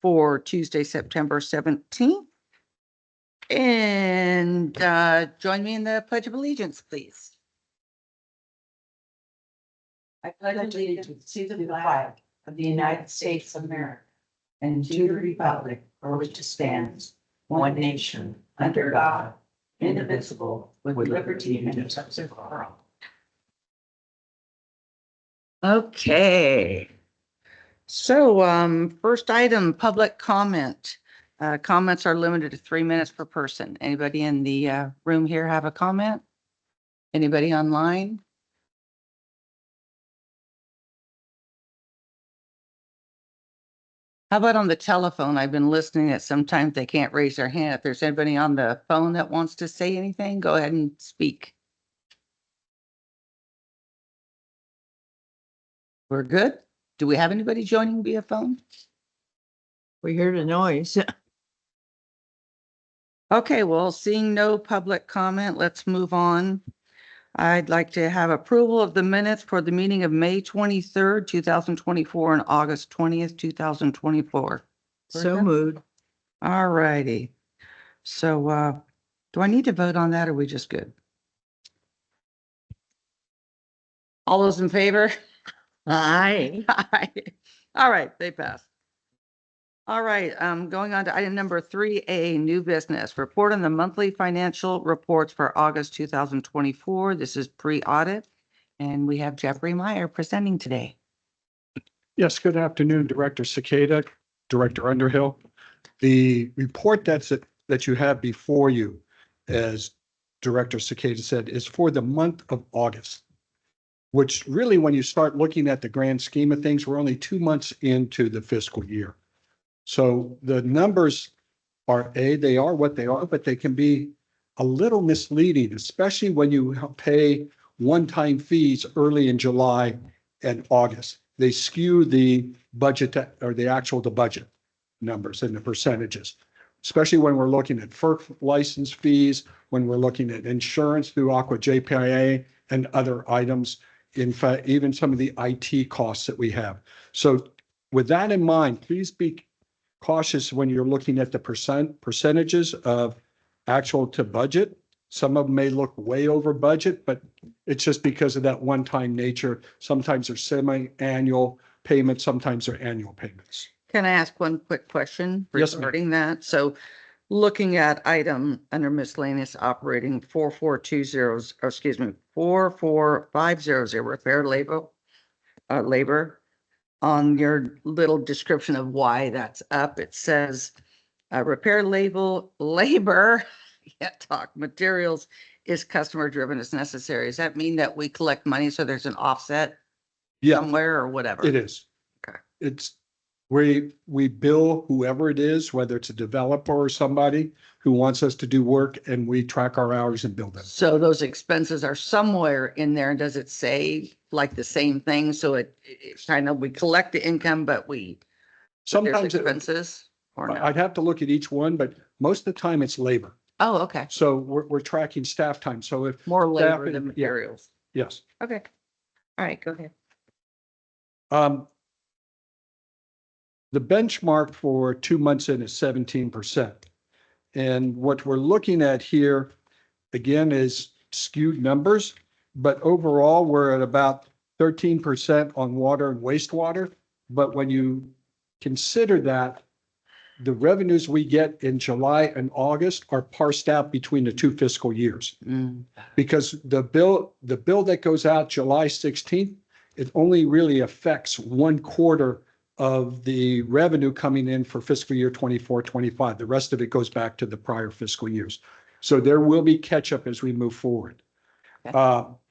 for Tuesday, September 17th. And join me in the Pledge of Allegiance, please. I pledge allegiance to the flag of the United States of America and to the republic for which it stands, one nation, under God, indivisible, with liberty and justice for all. Okay. So, first item, public comment. Comments are limited to 3 minutes per person. Anybody in the room here have a comment? Anybody online? How about on the telephone? I've been listening that sometimes they can't raise their hand. If there's anybody on the phone that wants to say anything, go ahead and speak. We're good? Do we have anybody joining via phone? We hear the noise. Okay, well, seeing no public comment, let's move on. I'd like to have approval of the minutes for the meeting of May 23rd, 2024 and August 20th, 2024. So moved. All righty. So, do I need to vote on that or are we just good? All those in favor? Aye. Aye. All right, they passed. All right, going on to item number 3A, new business. Report on the monthly financial reports for August 2024. This is pre-audit, and we have Jeffrey Meyer presenting today. Yes, good afternoon, Director Cicada, Director Underhill. The report that you have before you, as Director Cicada said, is for the month of August, which really, when you start looking at the grand scheme of things, we're only 2 months into the fiscal year. So the numbers are they are what they are, but they can be a little misleading, especially when you pay one-time fees early in July and August. They skew the budget or the budget numbers and the percentages, especially when we're looking at FERC license fees, when we're looking at insurance through Aqua JPIA and other items. In fact, even some of the IT costs that we have. So with that in mind, please be cautious when you're looking at the percentages of actual to budget. Some of them may look way over budget, but it's just because of that one-time nature. Sometimes they're semi-annual payments, sometimes they're annual payments. Can I ask one quick question Yes, ma'am. regarding that? So looking at item under miscellaneous operating 44500, repair labor. On your little description of why that's up, it says repair labor, can't talk, materials is customer driven as necessary. Does that mean that we collect money so there's an offset somewhere or whatever? It is. Okay. It's we bill whoever it is, whether it's a developer or somebody who wants us to do work, and we track our hours and bill them. So those expenses are somewhere in there. And does it say like the same thing? So it kind of, we collect the income, but there's Sometimes expenses or no? I'd have to look at each one, but most of the time it's labor. Oh, okay. So we're tracking staff time. So if More labor staff than and- yeah. materials. yes. Okay. All right, go ahead. The benchmark for 2 months in is 17%. And what we're looking at here, again, is skewed numbers, but overall, we're at about 13% on water and wastewater. But when you consider that, the revenues we get in July and August are parsed out between the 2 fiscal years. Because the bill that goes out July 16th, it only really affects 1/4 of the revenue coming in for fiscal year 24-25. The rest of it goes back to the prior fiscal years. So there will be catch up as we move forward.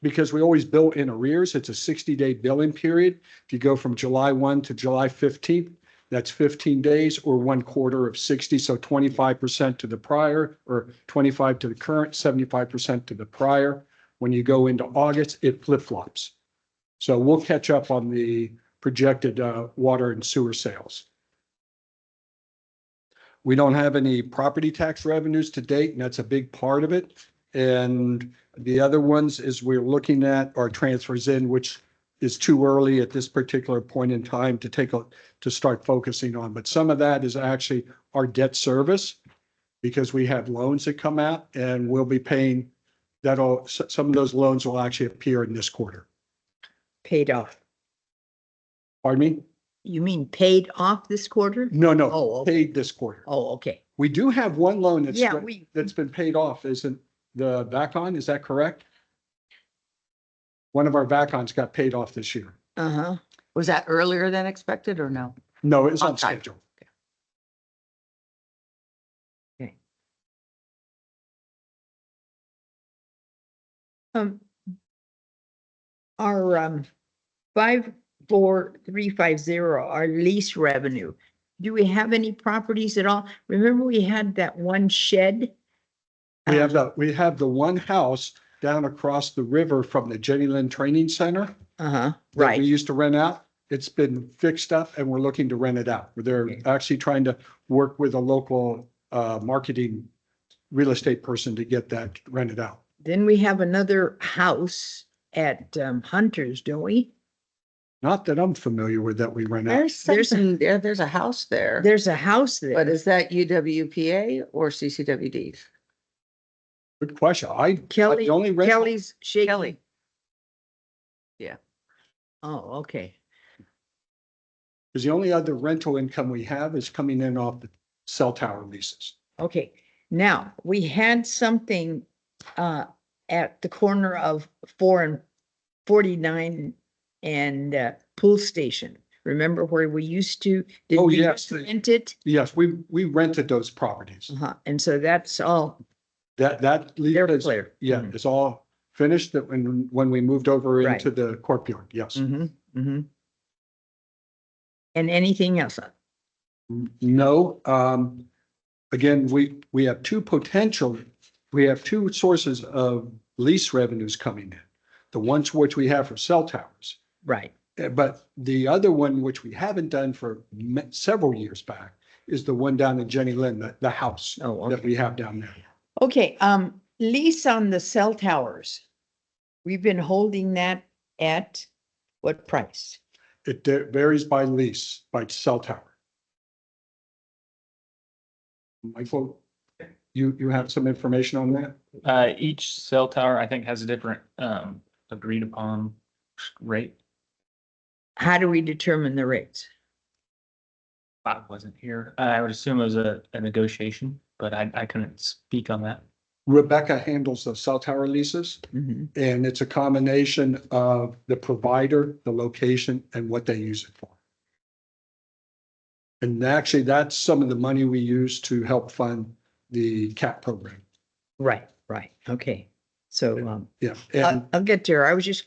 Because we always bill in arrears, it's a 60-day billing period. If you go from July 1 to July 15th, that's 15 days or 1/4 of 60. So 25% to the prior, or 25 to the current, 75% to the prior. When you go into August, it flip-flops. So we'll catch up on the projected water and sewer sales. We don't have any property tax revenues to date, and that's a big part of it. And the other ones is we're looking at our transfers in, which is too early at this particular point in time to start focusing on. But some of that is actually our debt service because we have loans that come out and we'll be paying some of those loans will actually appear in this quarter. Paid off. Pardon me? You mean paid off this quarter? No, no, Oh, okay. paid this quarter. Oh, okay. We do have one loan Yeah, we, that's been paid off, isn't the VACON, is that correct? One of our VACONs got paid off this year. uh-huh. Was that earlier than expected or no? No, it's on On time. schedule. Our 54350, our lease revenue. Do we have any properties at all? Remember we had that one shed? We have the one house down across the river from the Jenny Lynn Training Center. Uh-huh, that we right. used to rent out. It's been fixed up and we're looking to rent it out. They're Okay. actually trying to work with a local marketing real estate person to get that rented out. Then we have another house at Hunter's, don't we? Not that I'm familiar with that we rent out. There's something, there's a house there. There's a house there. But is that UWPA or CCWD? Good question. Kelly, the only rental- Kelly's shaking. Kelly. Oh, okay. Because the only other rental income we have is coming in off the cell tower leases. Okay. Now, we had something at the corner of 4 and 49 and Pool Station. Remember where we used to? Did Oh, we yes. used to rent it? Yes, we rented those properties. Uh-huh. And so that's all, That lease they're is- clear. Yeah, it's all finished that when we moved over Right. into the courtyard. Yes. Mm-hmm, mm-hmm. And anything else? No, again, we have we have two sources of lease revenues coming in. The ones which we have for cell towers. Right. But the other one, which we haven't done for several years back, is the one down in Jenny Lynn, the house Oh, that okay. we have down there. Okay, lease on the cell towers. We've been holding that at what price? It varies by lease, by cell tower. Michael, you have some information on that? Each cell tower, I think, has a different, agreed upon rate. How do we determine the rates? I wasn't here. I would assume it was a negotiation, but I couldn't speak on that. Rebecca handles the cell tower leases, Mhm. and it's a combination of the provider, the location, and what they use it for. And actually, that's some of the money we use to help fund the CAP program. Right, right, okay. So, Yeah, and I'll get there. I was just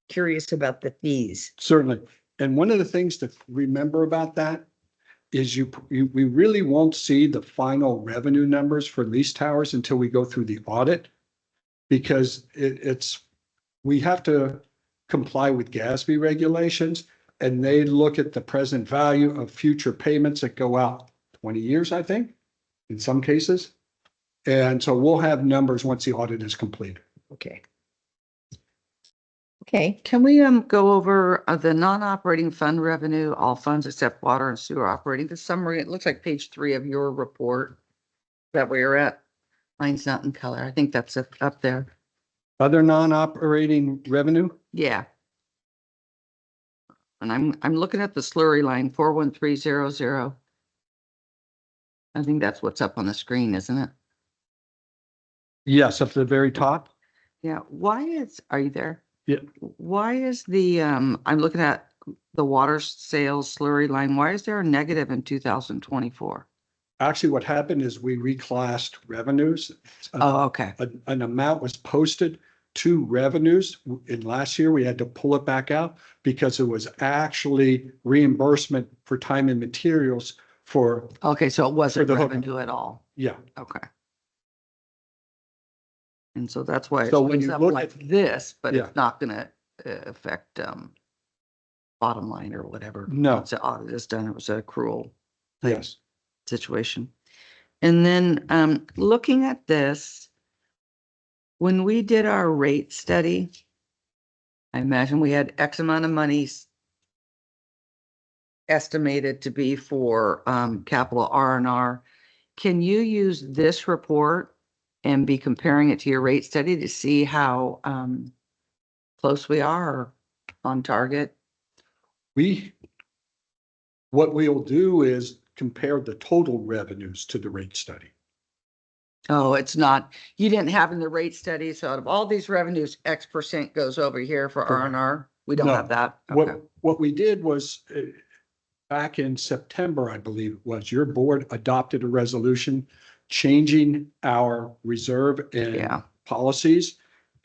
curious about the fees. certainly. And one of the things to remember about that is we really won't see the final revenue numbers for lease towers until we go through the audit. Because we have to comply with GASB regulations, and they look at the present value of future payments that go out 20 years, I think, in some cases. And so we'll have numbers once the audit is completed. Okay. Okay, Can we go over the non-operating fund revenue, all funds except water and sewer operating? The summary, it looks like page 3 of your report that we're at. Mine's not in color. I think that's up there. Other non-operating revenue? Yeah. And I'm looking at the slurry line 41300. I think that's what's up on the screen, isn't it? Yes, up to the very top. Yeah. Are you there? Yeah. Why is I'm looking at the water sales slurry line. Why is there a negative in 2024? Actually, what happened is we reclassed revenues. Oh, okay. An amount was posted to revenues. In last year, we had to pull it back out because it was actually reimbursement for time and materials for, Okay, so it wasn't the hook. revenue at all. yeah. Okay. And so that's why So it when shows you up look like at- this, but Yeah. it's not gonna affect bottom line or whatever. No. Once the audit is done, it was a accrual thing. Yes. Situation. And then looking at this, when we did our rate study, I imagine we had X amount of monies estimated to be for capital R&R. Can you use this report and be comparing it to your rate study to see how close we are or on target? What we'll do is compare the total revenues to the rate study. Oh, it's not, you didn't have in the rate study, so out of all these revenues, X% goes over here for Correct. R&R? We don't No. have that? Okay. What we did was, back in September, I believe it was, your board adopted a resolution changing our reserve and Yeah. policies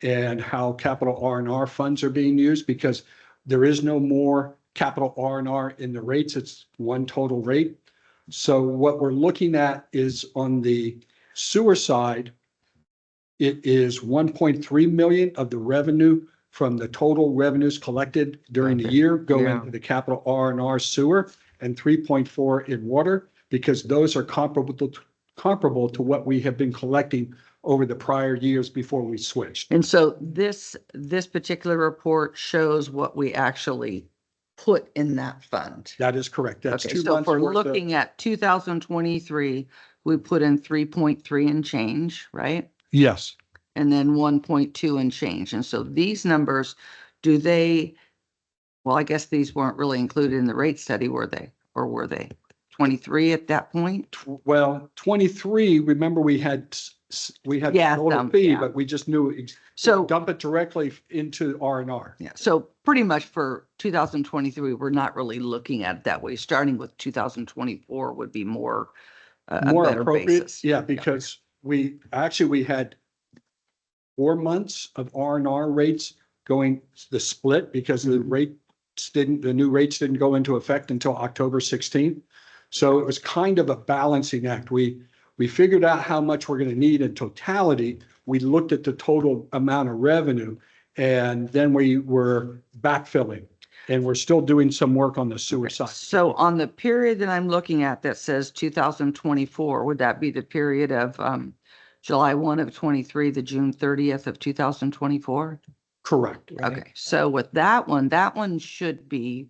and how capital R&R funds are being used, because there is no more capital R&R in the rates. It's one total rate. So what we're looking at is on the sewer side, it is 1.3 million of the revenue from the total revenues collected during the Okay. year go Yeah. into the capital R&R sewer, and 3.4 in water, because those are comparable to what we have been collecting over the prior years before we switched. And so this particular report shows what we actually put in that fund. That is correct. That's Okay, 2 so if months we're worth of, looking at 2023, we put in 3.3 and change, right? yes, And then 1.2 and change. And so these numbers, do they, well, I guess these weren't really included in the rate study, were they? Or were they 23 at that point? well, 23, remember we had Yeah, total some, fee, yeah. but we just knew So, dump it directly into R&R. yeah, so pretty much for 2023, we're not really looking at it that way. Starting with 2024 would be more a More better appropriate, basis. yeah, because we had 4 months of R&R rates going the split, because the new rates didn't go into effect until October 16th. So it was kind of a balancing act. We figured out how much we're going to need in totality. We looked at the total amount of revenue, and then we were backfilling, and we're still doing some work on the sewer side. So on the period that I'm looking at that says 2024, would that be the period of July 1 of 23 to June 30th of 2024? Correct. Okay, so with that one should be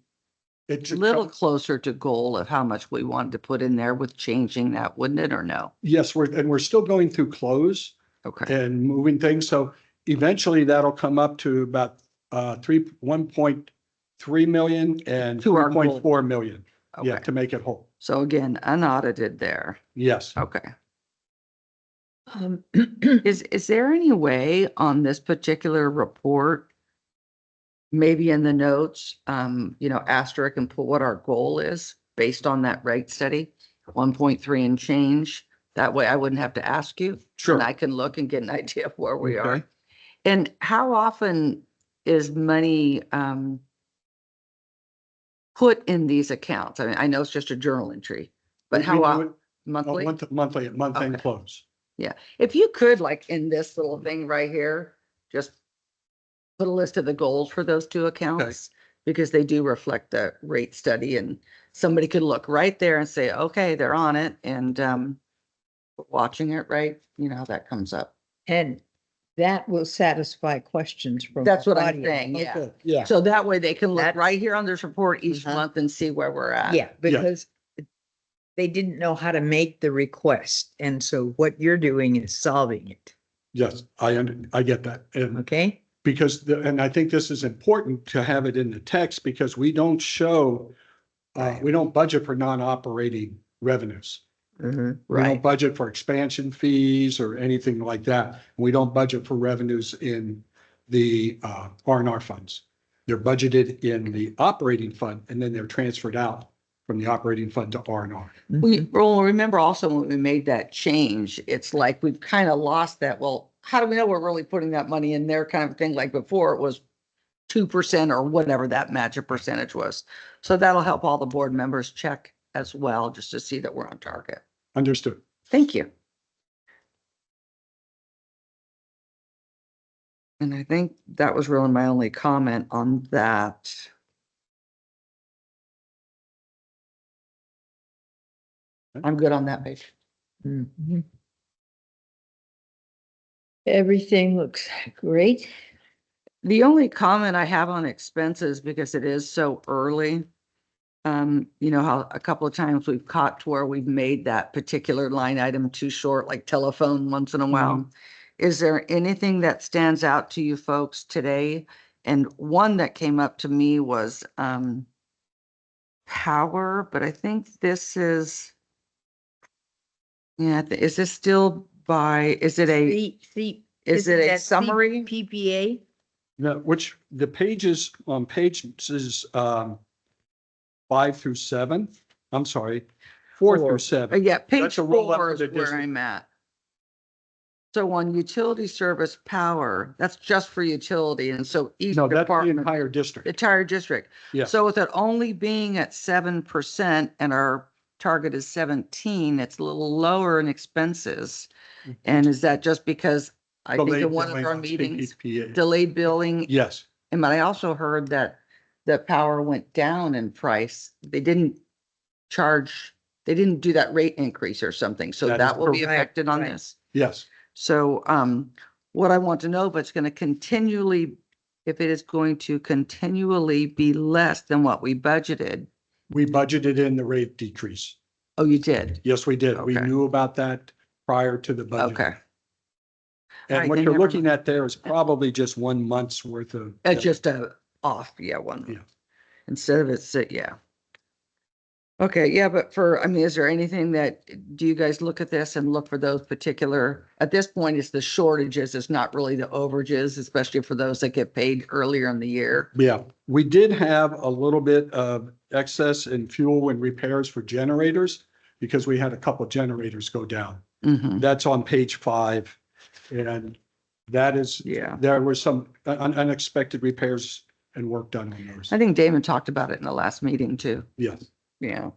It's a little closer to goal of how much we wanted to put in there with changing that, wouldn't it, or no? yes, we're still going through close Okay, and moving things. So eventually that'll come up to about 1.3 million and To our goal. 3.4 million. Yeah, okay. to make it whole. So again, unaudited there. Yes. Okay. Um, Is there any way on this particular report, maybe in the notes, asterisk and put what our goal is based on that rate study, 1.3 and change? That way I wouldn't have to ask you. Sure. And I can look and get an idea of where we are. Okay. And how often is money put in these accounts? I mean, I know it's just a journal entry, but We how do often? it Monthly? Monthly, at month end Okay. close. Yeah, if you could, like in this little thing right here, just put a list of the goals for those two accounts, because they do reflect the rate study, and somebody could look right there and say, okay, they're on it, and watching it, right, that comes up. And that will satisfy questions from. That's the what I'm audience. saying, yeah. Okay, yeah. So that way they can look That's- right here on this report each Uh-huh. month and see where we're at. Yeah, because they didn't know how to make the request. And so what you're doing is solving it. Yes, I get that. And Okay? because, and I think this is important to have it in the text, because we don't show, Right. we don't budget for non-operating revenues. We don't Right, budget for expansion fees or anything like that. We don't budget for revenues in the R&R funds. They're budgeted in the operating fund, and then they're transferred out from the operating fund to R&R. well, remember also when we made that change, it's like we've kind of lost that. Well, how do we know we're really putting that money in there, kind of thing? Like before, it was 2% or whatever that magic percentage was. So that'll help all the board members check as well, just to see that we're on target. Understood. Thank you. And I think that was really my only comment on that. I'm good on that page. Everything looks great. The only comment I have on expenses, because it is so early, you know how a couple of times we've caught to where we've made that particular line item too short, like telephone once in a while. Is there anything that stands out to you folks today? And one that came up to me was, power, but I think this is, yeah, is this still by, is it a, is it a summary? PPA? No, which the pages on pages 5 through 7, I'm sorry, 4 through Four. 7. Yeah, page That's a roll-up four for is the where district. I'm at. So on utility service power, that's just for utility, and so each No, that's the department, entire district. entire district. Yeah. So with it only being at 7% and our target is 17, it's a little lower in expenses. And is that just because I think Delayed in one of billing our on meetings, PPA. delayed billing? Yes, And I also heard that the power went down in price. They didn't charge, they didn't do that rate increase or something. So That is that will be correct. affected on Right. this. yes. So, what I want to know, if it's going to continually, if it is going to continually be less than what we budgeted. We budgeted in the rate decrease. Oh, you did? Yes, we did. We Okay. knew about that prior to the budget. Okay. And Alright, what then you're never looking mind. at there is probably just 1 month's worth of. It's just a off, yeah, one. Yeah. Instead of it's, yeah. Okay, yeah, but I mean, is there anything that, do you guys look at this and look for those particular, at this point, it's the shortages, it's not really the overages, especially for those that get paid earlier in the year. Yeah, we did have a little bit of excess in fuel and repairs for generators because we had a couple generators go down. Mm-hmm, That's on page 5. And that is, yeah. there were some unexpected repairs and work done on those. I think Damon talked about it in the last meeting too. Yes, Yeah.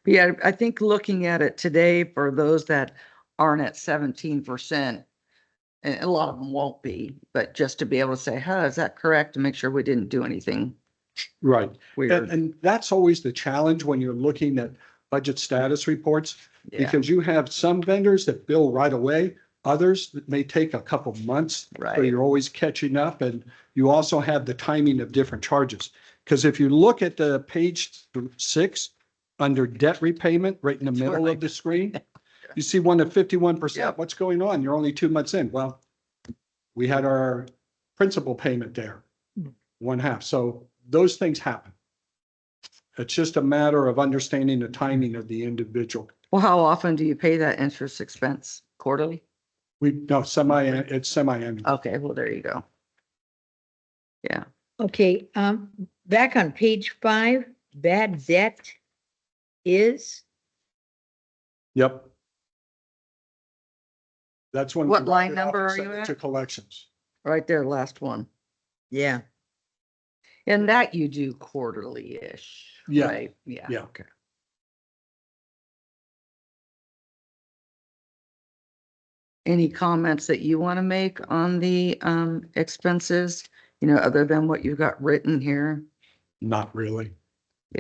But yeah, I think looking at it today for those that aren't at 17%, and a lot of them won't be, but just to be able to say, huh, is that correct? To make sure we didn't do anything right. weird. And that's always the challenge when you're looking at budget status reports, Yeah, because you have some vendors that bill right away, others that may take a couple months. So right. you're always catching up, and you also have the timing of different charges. Because if you look at the page 6, under debt repayment, right in the middle Sure. of the screen, you see one at 51%. Yep. What's going on? You're only 2 months in. Well, we had our principal payment there, 1/2. So those things happen. It's just a matter of understanding the timing of the individual. Well, how often do you pay that interest expense? Quarterly? It's semi-annual. Okay, well, there you go. Yeah, Okay, back on page 5, bad debt is, Yep. That's when. What we line rounded off number and are sent you it at? To collections. right there, last one. yeah. And that you do quarterly-ish, Yeah, right? Yeah. yeah. Okay. Any comments that you want to make on the expenses, other than what you got written here? Not really.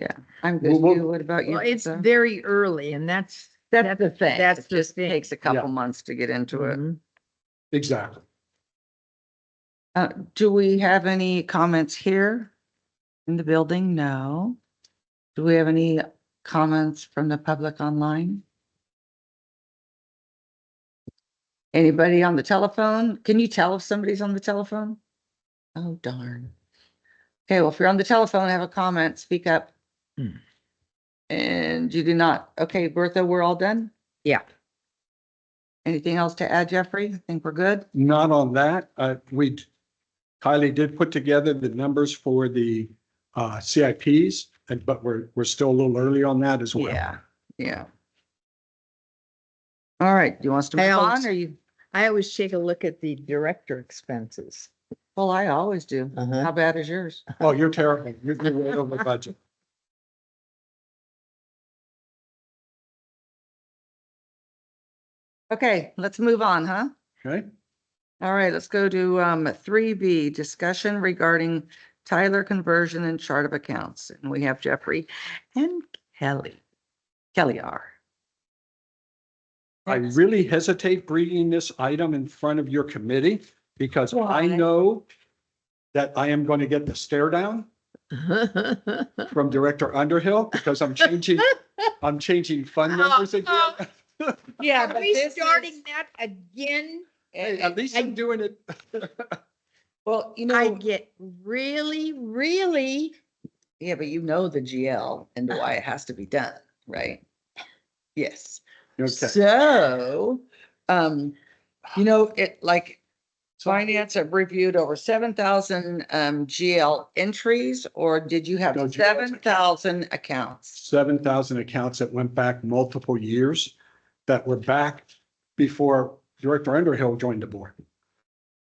Yeah, I'm good. Well, You, what about you? Well, it's Lisa? very early and that's That's the thing. that's It the just thing. takes a couple months to get into it. Mhm. Exactly. Do we have any comments here in the building? No. Do we have any comments from the public online? Anybody on the telephone? Can you tell if somebody's on the telephone? Oh, darn. Okay, well, if you're on the telephone, have a comment, speak up. Hmm. And you do not. Okay, Bertha, we're all done? Yeah. Anything else to add, Jeffrey? I think we're good. Not on that. Kylie did put together the numbers for the CIPs, but we're still a little early on that as well. Yeah, yeah. All right, do you want us to I move always- on or you? I always take a look at the director expenses. Well, I always do. Uh-huh. How bad is yours? Oh, you're terrible. You're way over budget. Okay, let's move on, huh? Okay. All right, let's go to 3B, discussion regarding Tyler conversion and chart of accounts. And we have Jeffrey and Kelly R. I really hesitate bringing this item in front of your committee because I Why? know that I am going to get the stare down from Director Underhill because I'm changing fund numbers again. Yeah, Are we starting that again? Hey, at least I'm doing it. Well, I get really, really, yeah, but you know the GL and why it has to be done, right? Yes. Okay. So, it like finance have reviewed over 7,000 GL entries, or did you have No, GLs. 7,000 accounts? 7,000 accounts that went back multiple years that were back before Director Underhill joined the board.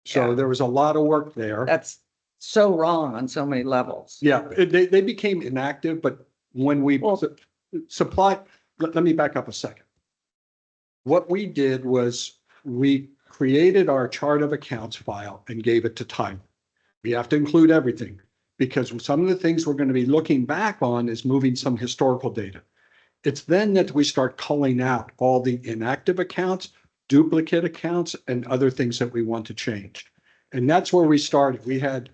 So Yeah. there was a lot of work there. That's so wrong on so many levels. Yeah, they became inactive, but when we Well- supplied, let me back up a second. What we did was we created our chart of accounts file and gave it to Tyler. We have to include everything because some of the things we're going to be looking back on is moving some historical data. It's then that we start culling out all the inactive accounts, duplicate accounts, and other things that we want to change. And that's where we started. We had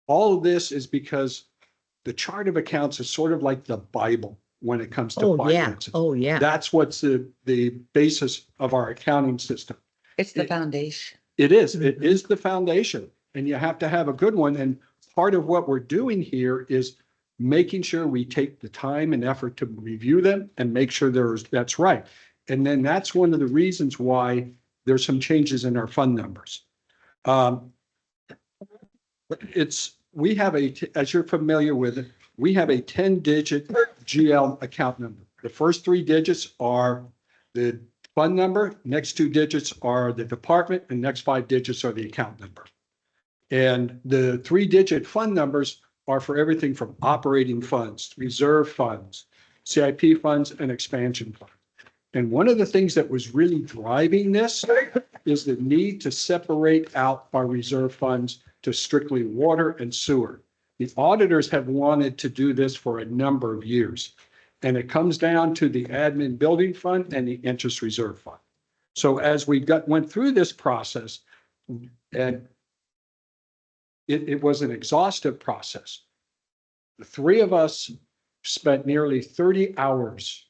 all of this is because the chart of accounts is sort of like the Bible when it comes to oh, yeah, finances. oh, yeah. That's what's the basis of our accounting system. It's the It- foundation. It is the foundation and you have to have a good one. And part of what we're doing here is making sure we take the time and effort to review them and make sure that's right. And then that's one of the reasons why there's some changes in our fund numbers. We have as you're familiar with it, we have a 10-digit GL account number. The first 3 digits are the fund number, next 2 digits are the department, and next 5 digits are the account number. And the 3-digit fund numbers are for everything from operating funds, reserve funds, CIP funds, and expansion funds. And one of the things that was really driving this is the need to separate out our reserve funds to strictly water and sewer. The auditors have wanted to do this for a number of years. And it comes down to the admin building fund and the interest reserve fund. So as we went through this process, and it was an exhaustive process. The 3 of us spent nearly 30 hours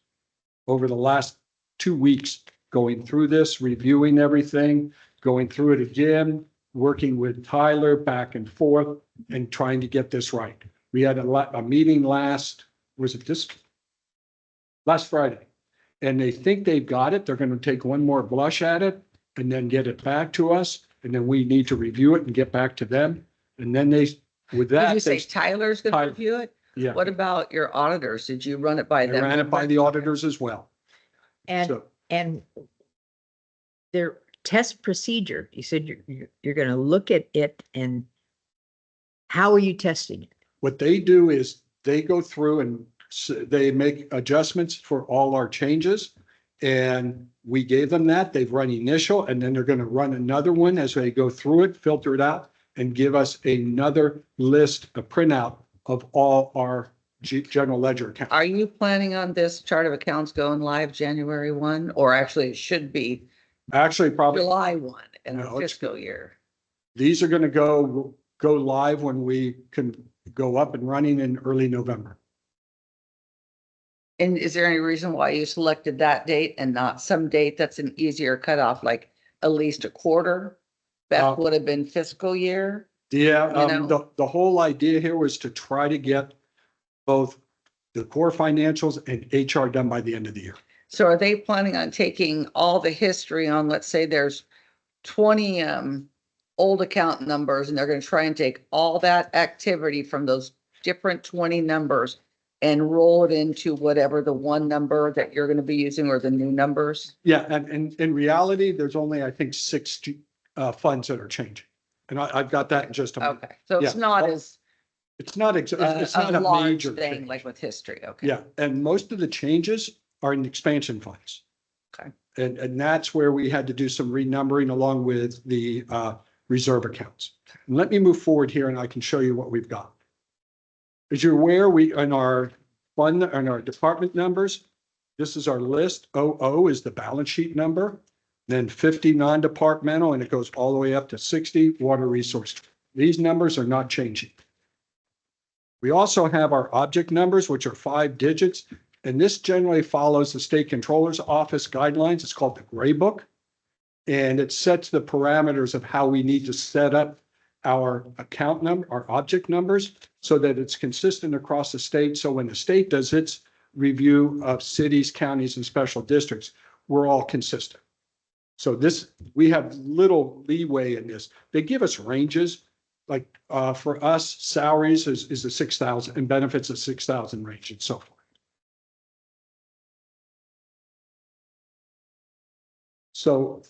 over the last 2 weeks going through this, reviewing everything, going through it again, working with Tyler back and forth and trying to get this right. We had a meeting last Friday, and they think they've got it. They're going to take one more blush at it and then get it back to us. And then we need to review it and get back to them. And then with that. Did you say Tyler's going to Tyler. review it? Yeah, What about your auditors? Did you run it by I them? ran it by the auditors as well. And, So and their test procedure, you said you're going to look at it and how are you testing it? what they do is they go through and they make adjustments for all our changes. And we gave them that. They've run initial, and then they're going to run another one as they go through it, filter it out, and give us another list, a printout of all our general ledger accounts. Are you planning on this chart of accounts going live January 1? Or actually it should be Actually, probably July 1 in No, our it's- fiscal year? these are going to go live when we can go up and running in early November. And is there any reason why you selected that date and not some date that's an easier cutoff, like at least a quarter? That would have been fiscal year. Yeah, You know? the whole idea here was to try to get both the core financials and HR done by the end of the year. So are they planning on taking all the history on, let's say there's 20 old account numbers, and they're going to try and take all that activity from those different 20 numbers and roll it into whatever the one number that you're going to be using, or the new numbers? Yeah, and in reality, there's only, I think, 6 funds that are changing. And I've got that in just a minute. Okay, so it's Yeah. not as It's not, it's not a a large major thing change. like with history. Okay. Yeah, and most of the changes are in expansion funds. Okay. And that's where we had to do some renumbering along with the reserve accounts. And let me move forward here and I can show you what we've got. As you're aware, in our fund and our department numbers, this is our list. 00 is the balance sheet number, then 50 non-departmental, and it goes all the way up to 60 water resource These numbers are not changing. We also have our object numbers, which are 5 digits, and this generally follows the state controller's office guidelines. It's called the Gray Book. And it sets the parameters of how we need to set up our account number, our object numbers, so that it's consistent across the state. So when the state does its review of cities, counties, and special districts, we're all consistent. So this, we have little leeway in this. They give us ranges, like for us, salaries is a 6,000 and benefits a 6,000 range and so forth. So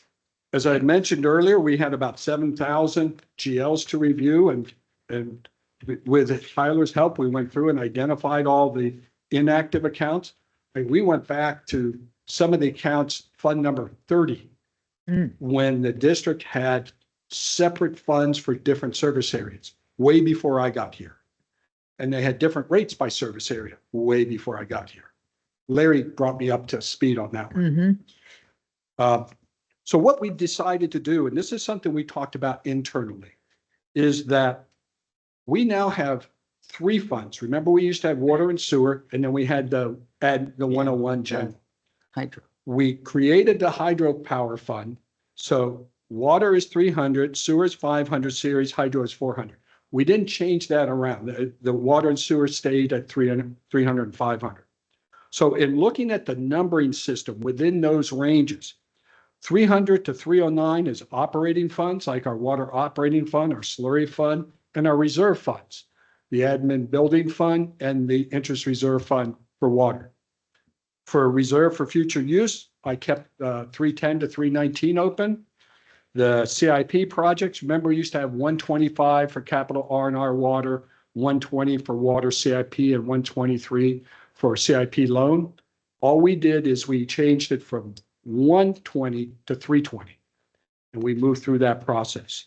as I had mentioned earlier, we had about 7,000 GLs to review, and with Tyler's help, we went through and identified all the inactive accounts. And we went back to some of the accounts, fund number 30, when the district had separate funds for different service areas, way before I got here. And they had different rates by service area, way before I got here. Larry brought me up to speed on that one. So what we decided to do, and this is something we talked about internally, is that we now have 3 funds. Remember, we used to have water and sewer, and then we had to add the 101 general. Hydro. We created the hydropower fund. So water is 300, sewer is 500 series, hydro is 400. We didn't change that around. The water and sewer stayed at 300 and 500. So in looking at the numbering system within those ranges, 300 to 309 is operating funds, like our water operating fund, our slurry fund, and our reserve funds, the admin building fund and the interest reserve fund for water. For reserve for future use, I kept 310 to 319 open. The CIP projects, remember, we used to have 125 for capital R&R water, 120 for water CIP, and 123 for CIP loan. All we did is we changed it from 120 to 320, and we moved through that process.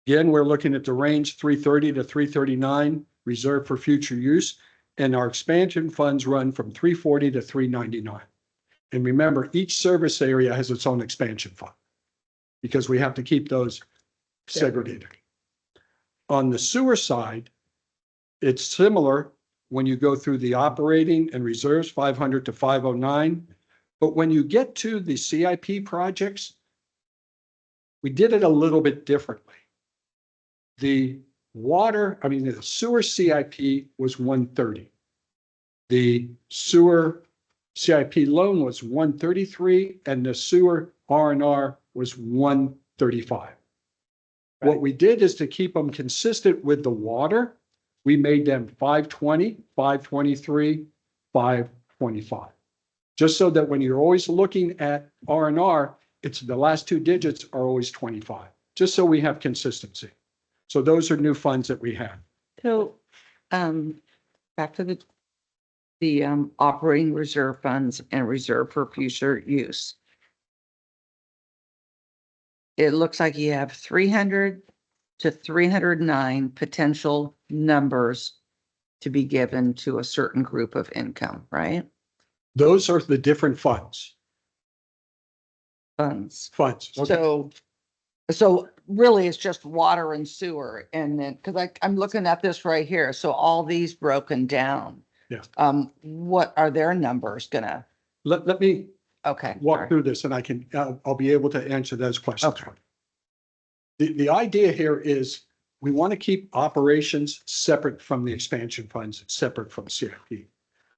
Again, we're looking at the range 330 to 339, reserved for future use, and our expansion funds run from 340 to 399. And remember, each service area has its own expansion fund because we have to keep those segregated. On the sewer side, it's similar when you go through the operating and reserves, 500 to 509. But when you get to the CIP projects, we did it a little bit differently. The sewer CIP was 130. The sewer CIP loan was 133, and the sewer R&R was 135. What we did is to keep them consistent with the water, we made them 520, 523, 525. Just so that when you're always looking at R&R, it's the last 2 digits are always 25, just so we have consistency. So those are new funds that we have. So, back to the operating reserve funds and reserve for future use. It looks like you have 300 to 309 potential numbers to be given to a certain group of income, right? Those are the different funds. Funds. Okay. So really it's just water and sewer, and then, because I'm looking at this right here, so all these broken down. Yeah. What are their numbers gonna? Let me Okay. walk sorry. through this, and I'll be able to answer those questions. Okay. The idea here is we want to keep operations separate from the expansion funds, separate from CIP.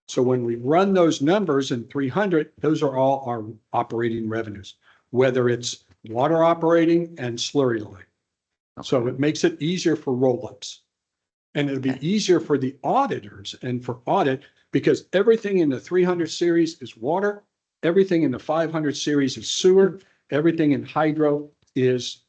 So when we run those numbers in 300, those are all our operating revenues, whether it's water operating and slurry line. So it makes it easier for roll-ups. And it'll be easier for the auditors and for audit, because everything in the 300 series is water, everything in the 500 series is sewer, everything in hydro is,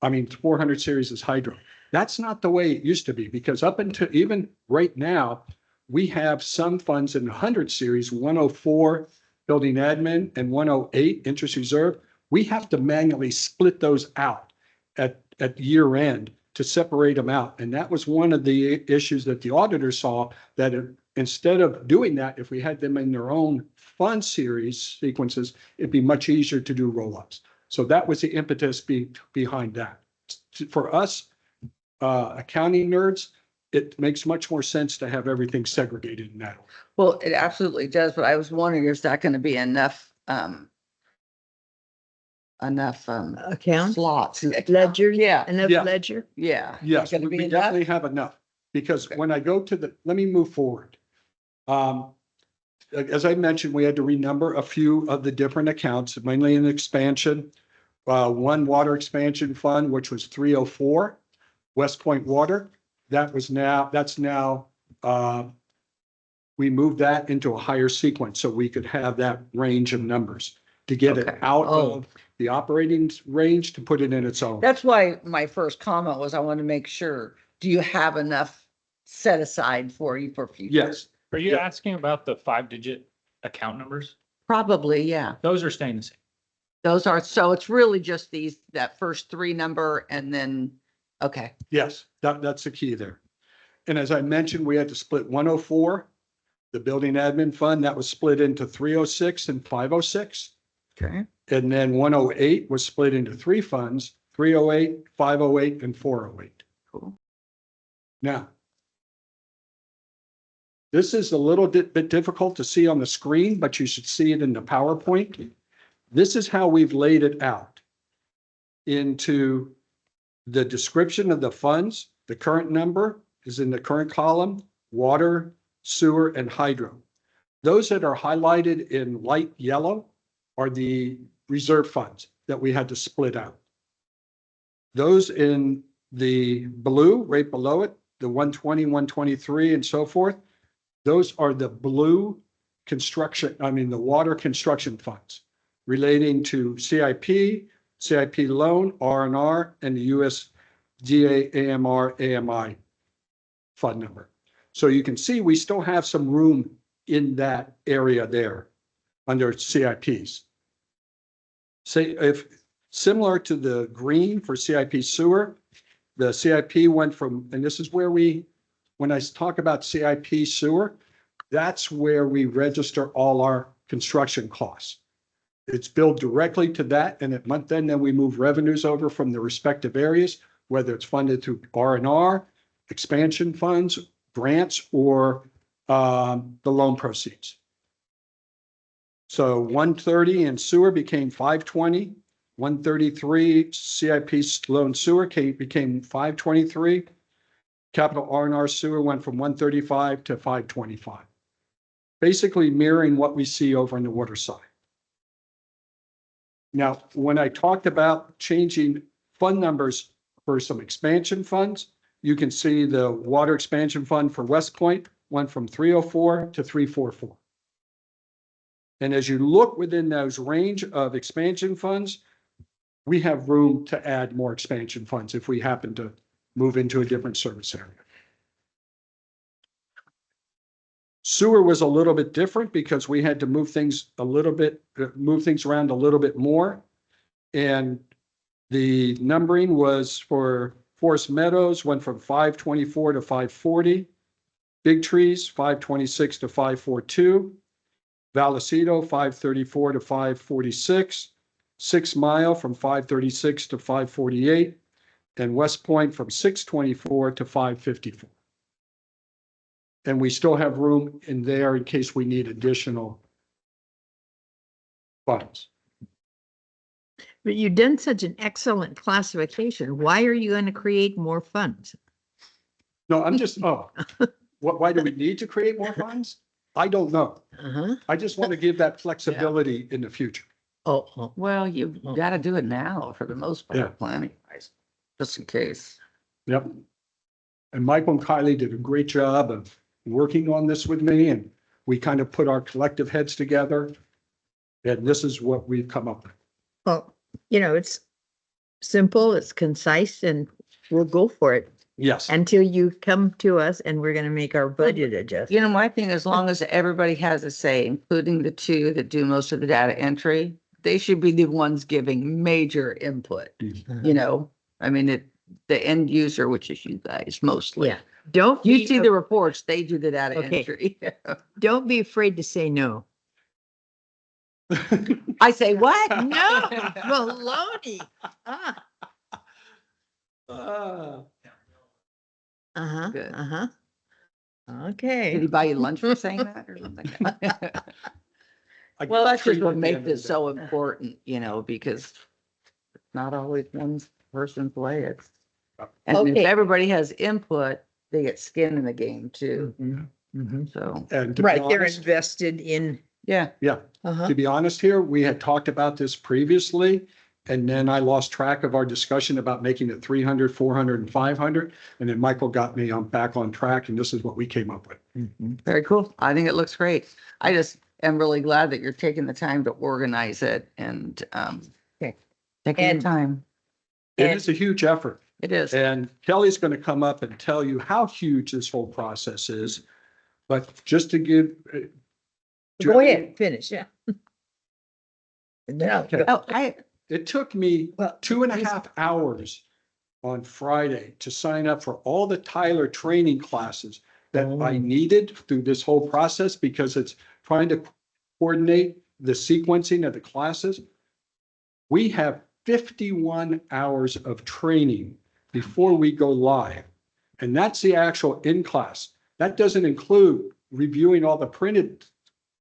400 series is hydro. That's not the way it used to be, because up until even right now, we have some funds in the 100 series, 104 building admin and 108 interest reserve. We have to manually split those out at year end to separate them out. And that was one of the issues that the auditor saw, that instead of doing that, if we had them in their own fund series sequences, it'd be much easier to do roll-ups. So that was the impetus behind that. for us, accounting nerds, it makes much more sense to have everything segregated in that. order. Well, it absolutely does, but I was wondering, is that gonna be enough, Accounts, slots? ledger, Yeah, enough Yeah. ledger. yeah. Yes, Gonna we be enough? definitely have enough, because when I go to let me move forward. As I mentioned, we had to renumber a few of the different accounts, mainly in expansion. One water expansion fund, which was 304, West Point Water. That's now, we moved that into a higher sequence so we could have that range of numbers to get it Okay. out Oh. of the operating range to put it in its own. That's why my first comment was I want to make sure, do you have enough set aside for you for future? Yes, Are you Yeah. asking about the 5-digit account numbers? Probably, yeah. Those are staying the same. Those are, so it's really just that first three number and then, okay. yes, that's the key there. And as I mentioned, we had to split 104, the building admin fund, that was split into 306 and 506. Okay. And then 108 was split into three funds, 308, 508, and 408. Cool. Now, this is a little bit difficult to see on the screen, but you should see it in the PowerPoint. This is how we've laid it out into the description of the funds. The current number is in the current column, water, sewer, and hydro. Those that are highlighted in light yellow are the reserve funds that we had to split out. Those in the blue, right below it, the 120, 123, and so forth, those are the blue the water construction funds relating to CIP, CIP loan, R&R, and the USDA AMR, AMI fund number. So you can see we still have some room in that area there under CIPs. Say if similar to the green for CIP sewer, the CIP went from, and this is where when I talk about CIP sewer, that's where we register all our construction costs. It's billed directly to that, and at month end, then we move revenues over from the respective areas, whether it's funded through R&R, expansion funds, grants, or the loan proceeds. So 130 in sewer became 520, 133 CIP loan sewer became 523. Capital R&R sewer went from 135 to 525. Basically mirroring what we see over on the water side. Now, when I talked about changing fund numbers for some expansion funds, you can see the water expansion fund for West Point went from 304 to 344. And as you look within those range of expansion funds, we have room to add more expansion funds if we happen to move into a different service area. Sewer was a little bit different because we had to move things around a little bit more. And the numbering was for Forest Meadows went from 524 to 540. Big Trees, 526 to 542. Vallecito, 534 to 546. 6 Mile from 536 to 548. And West Point from 624 to 554. And we still have room in there in case we need additional funds. But you've done such an excellent classification. Why are you going to create more funds? No, I'm just, why do we need to create more funds? I don't know. Uh-huh. I just want to give that flexibility in the future. Oh, Well, you've got to do it now for the most Yeah. part, planning wise, just in case. Yep. And Michael and Kylie did a great job of working on this with me, and we kind of put our collective heads together. And this is what we've come up with. well, it's simple, it's concise, and we'll go for it Yes. until you come to us and we're going to make our budget adjustment. My thing, as long as everybody has a say, including the two that do most of the data entry, they should be the ones giving major input, I mean, the end user, which is you guys mostly. Yeah. Don't You be see the reports, they do the data Okay. entry. don't be afraid to say no. I say, what? No, baloney. Ah, Uh, Uh-huh, Good. uh-huh. Did Okay. he buy you lunch for saying that or something? I Well, get that's just treated what at the makes end of it the so day. important, because it's not always one person's way. It's, Yep. and if Okay. everybody has input, they get skin in the game too. Mhm, mhm. So, And to be Right, they're honest, invested in, yeah, yeah, uh-huh. to be honest here, we had talked about this previously. And then I lost track of our discussion about making it 300, 400, and 500. And then Michael got me back on track, and this is what we came up with. Mhm. very cool. I think it looks great. I just am really glad that you're taking the time to organize it and, Okay. taking your And- time. It And- is a huge effort. It is. And Kelly's going to come up and tell you how huge this whole process is. But just to give. Go ahead, finish, yeah. No, Okay. Oh, It took me Well, 2.5 hours on Friday to sign up for all the Tyler training classes that I Oh. needed through this whole process because it's trying to coordinate the sequencing of the classes. We have 51 hours of training before we go live. And that's the actual in-class. That doesn't include reviewing all the printed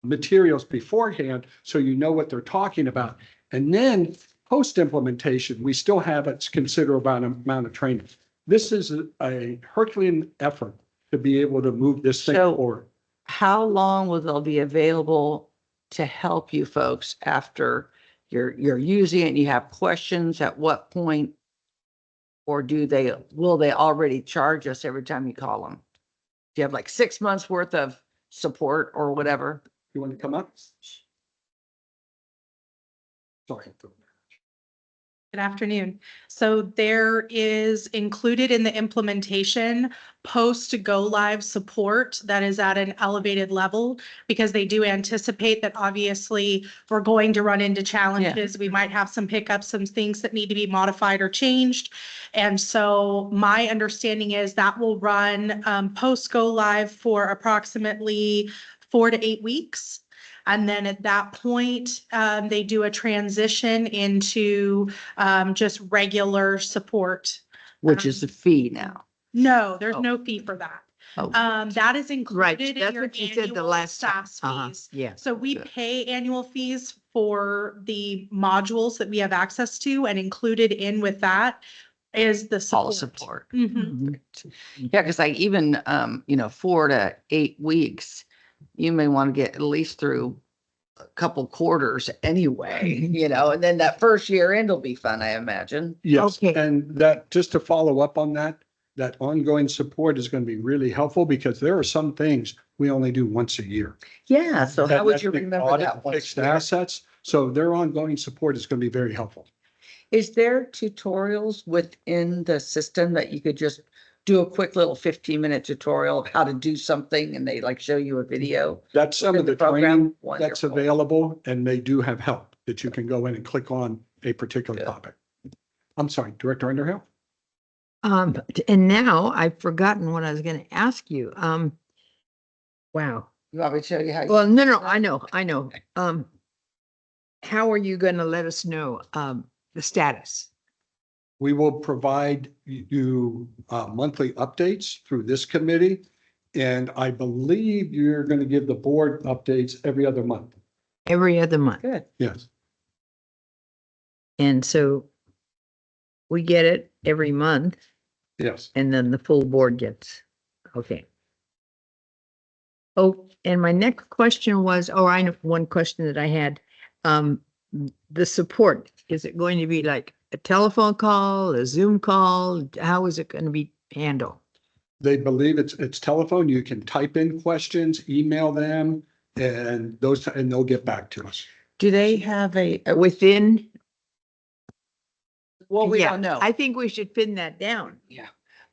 materials beforehand, so you know what they're talking about. And then post-implementation, we still have a considerable amount of training. This is a Herculean effort to be able to move this thing So- forward. how long will they be available to help you folks after you're using it and you have questions? At what point? Or will they already charge us every time you call them? Do you have like 6 months worth of support or whatever? You want to come up? Sorry. Good afternoon. So there is included in the implementation post go live support that is at an elevated level because they do anticipate that obviously we're going to run into challenges. We might have some hiccups, some things that need to be modified or changed. And so my understanding is that will run post go live for approximately 4 to 8 weeks. And then at that point, they do a transition into just regular support. Which is a fee now. No, there's Oh. no fee for that. Oh, That is right, included in that's your what you said the annual last time. SaaS Uh-huh, fees. yeah. So we Good. pay annual fees for the modules that we have access to, and included in with that is the all support. support. Mhm. Mhm. Yeah, because like even, 4 to 8 weeks, you may want to get at least through a couple quarters anyway, and then that first year end will be fun, I imagine. Yes, Okay. and that, just to follow up on that, that ongoing support is going to be really helpful because there are some things we only do once a year. Yeah, so how And would that's you the remember audit that and once Fixed a year? assets, so their ongoing support is going to be very helpful. Is there tutorials within the system that you could just do a quick little 15-minute tutorial of how to do something and they like show you a video? That's some of Within the the program? training that's Wonderful. available, and they do have help that you can go in and click on a particular Good. topic. I'm sorry, Director Underhill? And now I've forgotten what I was gonna ask you. Wow. You want me to show you how? you- Well, no, I know. How are you gonna let us know, the status? We will provide you monthly updates through this committee. And I believe you're going to give the board updates every other month. Every other month. Good. Yes. And so we get it every month Yes. and then the full board gets, okay. Oh, and my next question was, I know one question that I had. The support, is it going to be like a telephone call, a Zoom call? How is it going to be handled? They believe it's telephone. You can type in questions, email them, and they'll get back to us. Do they have Within? well, we Yeah, don't know. I think we should pin that down. Yeah.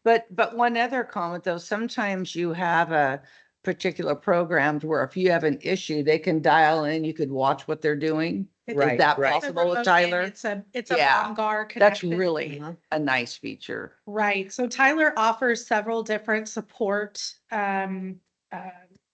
But one other comment though, sometimes you have a particular programs where if you have an issue, they can dial in, you could watch what they're doing. Is Right, that right. It's a possible with remote Tyler? in, It's a Yeah, Bongar That's connection. really Uh-huh. a nice feature. Right. So Tyler offers several different support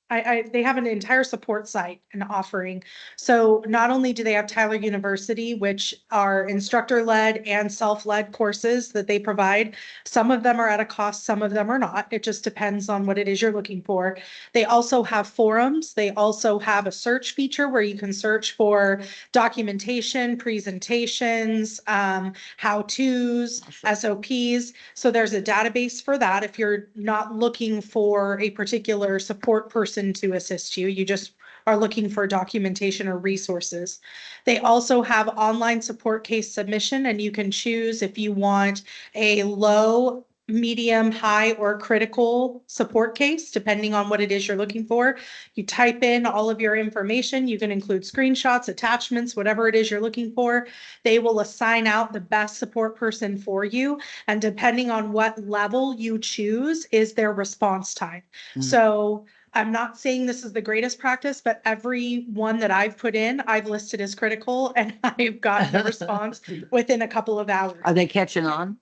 they have an entire support site and offering. So not only do they have Tyler University, which are instructor-led and self-led courses that they provide. Some of them are at a cost, some of them are not. It just depends on what it is you're looking for. They also have forums. They also have a search feature where you can search for documentation, presentations, how-tos, SOPs. So there's a database for that. If you're not looking for a particular support person to assist you, you just are looking for documentation or resources. They also have online support case submission, and you can choose if you want a low, medium, high, or critical support case, depending on what it is you're looking for. You type in all of your information. You can include screenshots, attachments, whatever it is you're looking for. They will assign out the best support person for you. And depending on what level you choose is their response time. Mm. So I'm not saying this is the greatest practice, but every one that I've put in, I've listed as critical and I've gotten a response within a couple of hours. Are they catching on?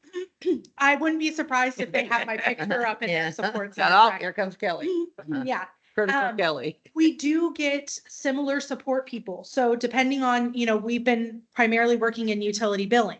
I wouldn't be surprised if they have my picture up in Yeah. their support Shut center. up, here comes Kelly. Yeah, Critical Kelly. we do get similar support people. So depending on, we've been primarily working in utility billing.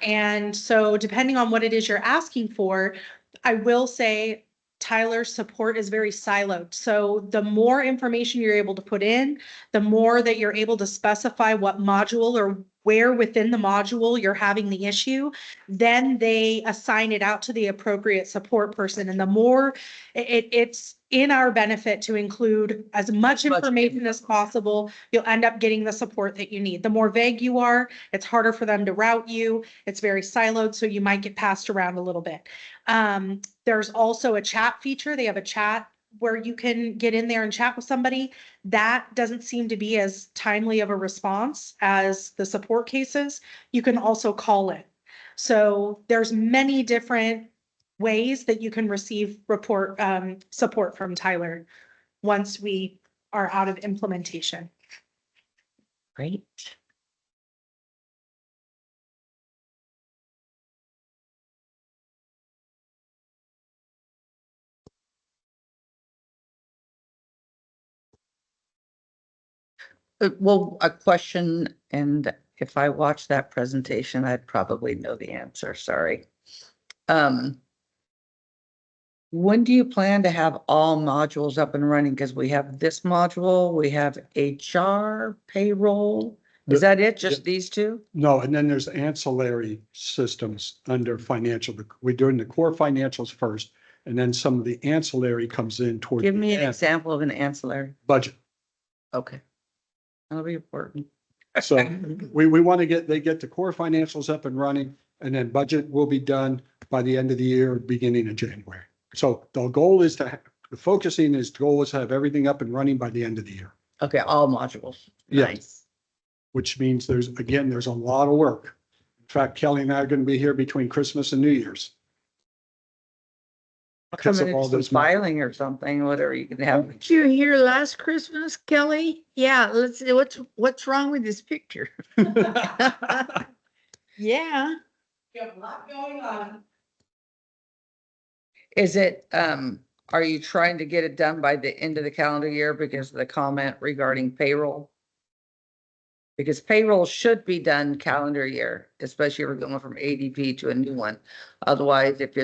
And so depending on what it is you're asking for, I will say Tyler's support is very siloed. So the more information you're able to put in, the more that you're able to specify what module or where within the module you're having the issue, then they assign it out to the appropriate support person. And the more it's in our benefit to include as much information as possible, you'll end up getting the support that you need. The more vague you are, it's harder for them to route you. It's very siloed, so you might get passed around a little bit. There's also a chat feature. They have a chat where you can get in there and chat with somebody. That doesn't seem to be as timely of a response as the support cases. You can also call it. So there's many different ways that you can receive support from Tyler once we are out of implementation. Great. Well, a question, and if I watched that presentation, I'd probably know the answer, sorry. When do you plan to have all modules up and running? Because we have this module, we have HR, payroll. Is that it? Just these two? No, and then there's ancillary systems under financial. We're doing the core financials first, and then some of the ancillary comes in toward Give the me an end. example of an ancillary. Budget. Okay. That'll be important. So we want to they get the core financials up and running, and then budget will be done by the end of the year, beginning of January. So the goal is to, the goal is to have everything up and running by the end of the year. Okay, all modules. Yeah. Nice. Which means there's a lot of work. In fact, Kelly and I are going to be here between Christmas and New Year's. Because of Come in all some those filing or something, whatever you can have. Weren't you here last Christmas, Kelly? Yeah, let's see, what's wrong with this picture? Yeah. You have a lot going on. Is it, are you trying to get it done by the end of the calendar year because of the comment regarding payroll? Because payroll should be done calendar year, especially if we're going from ADP to a new one. Otherwise, if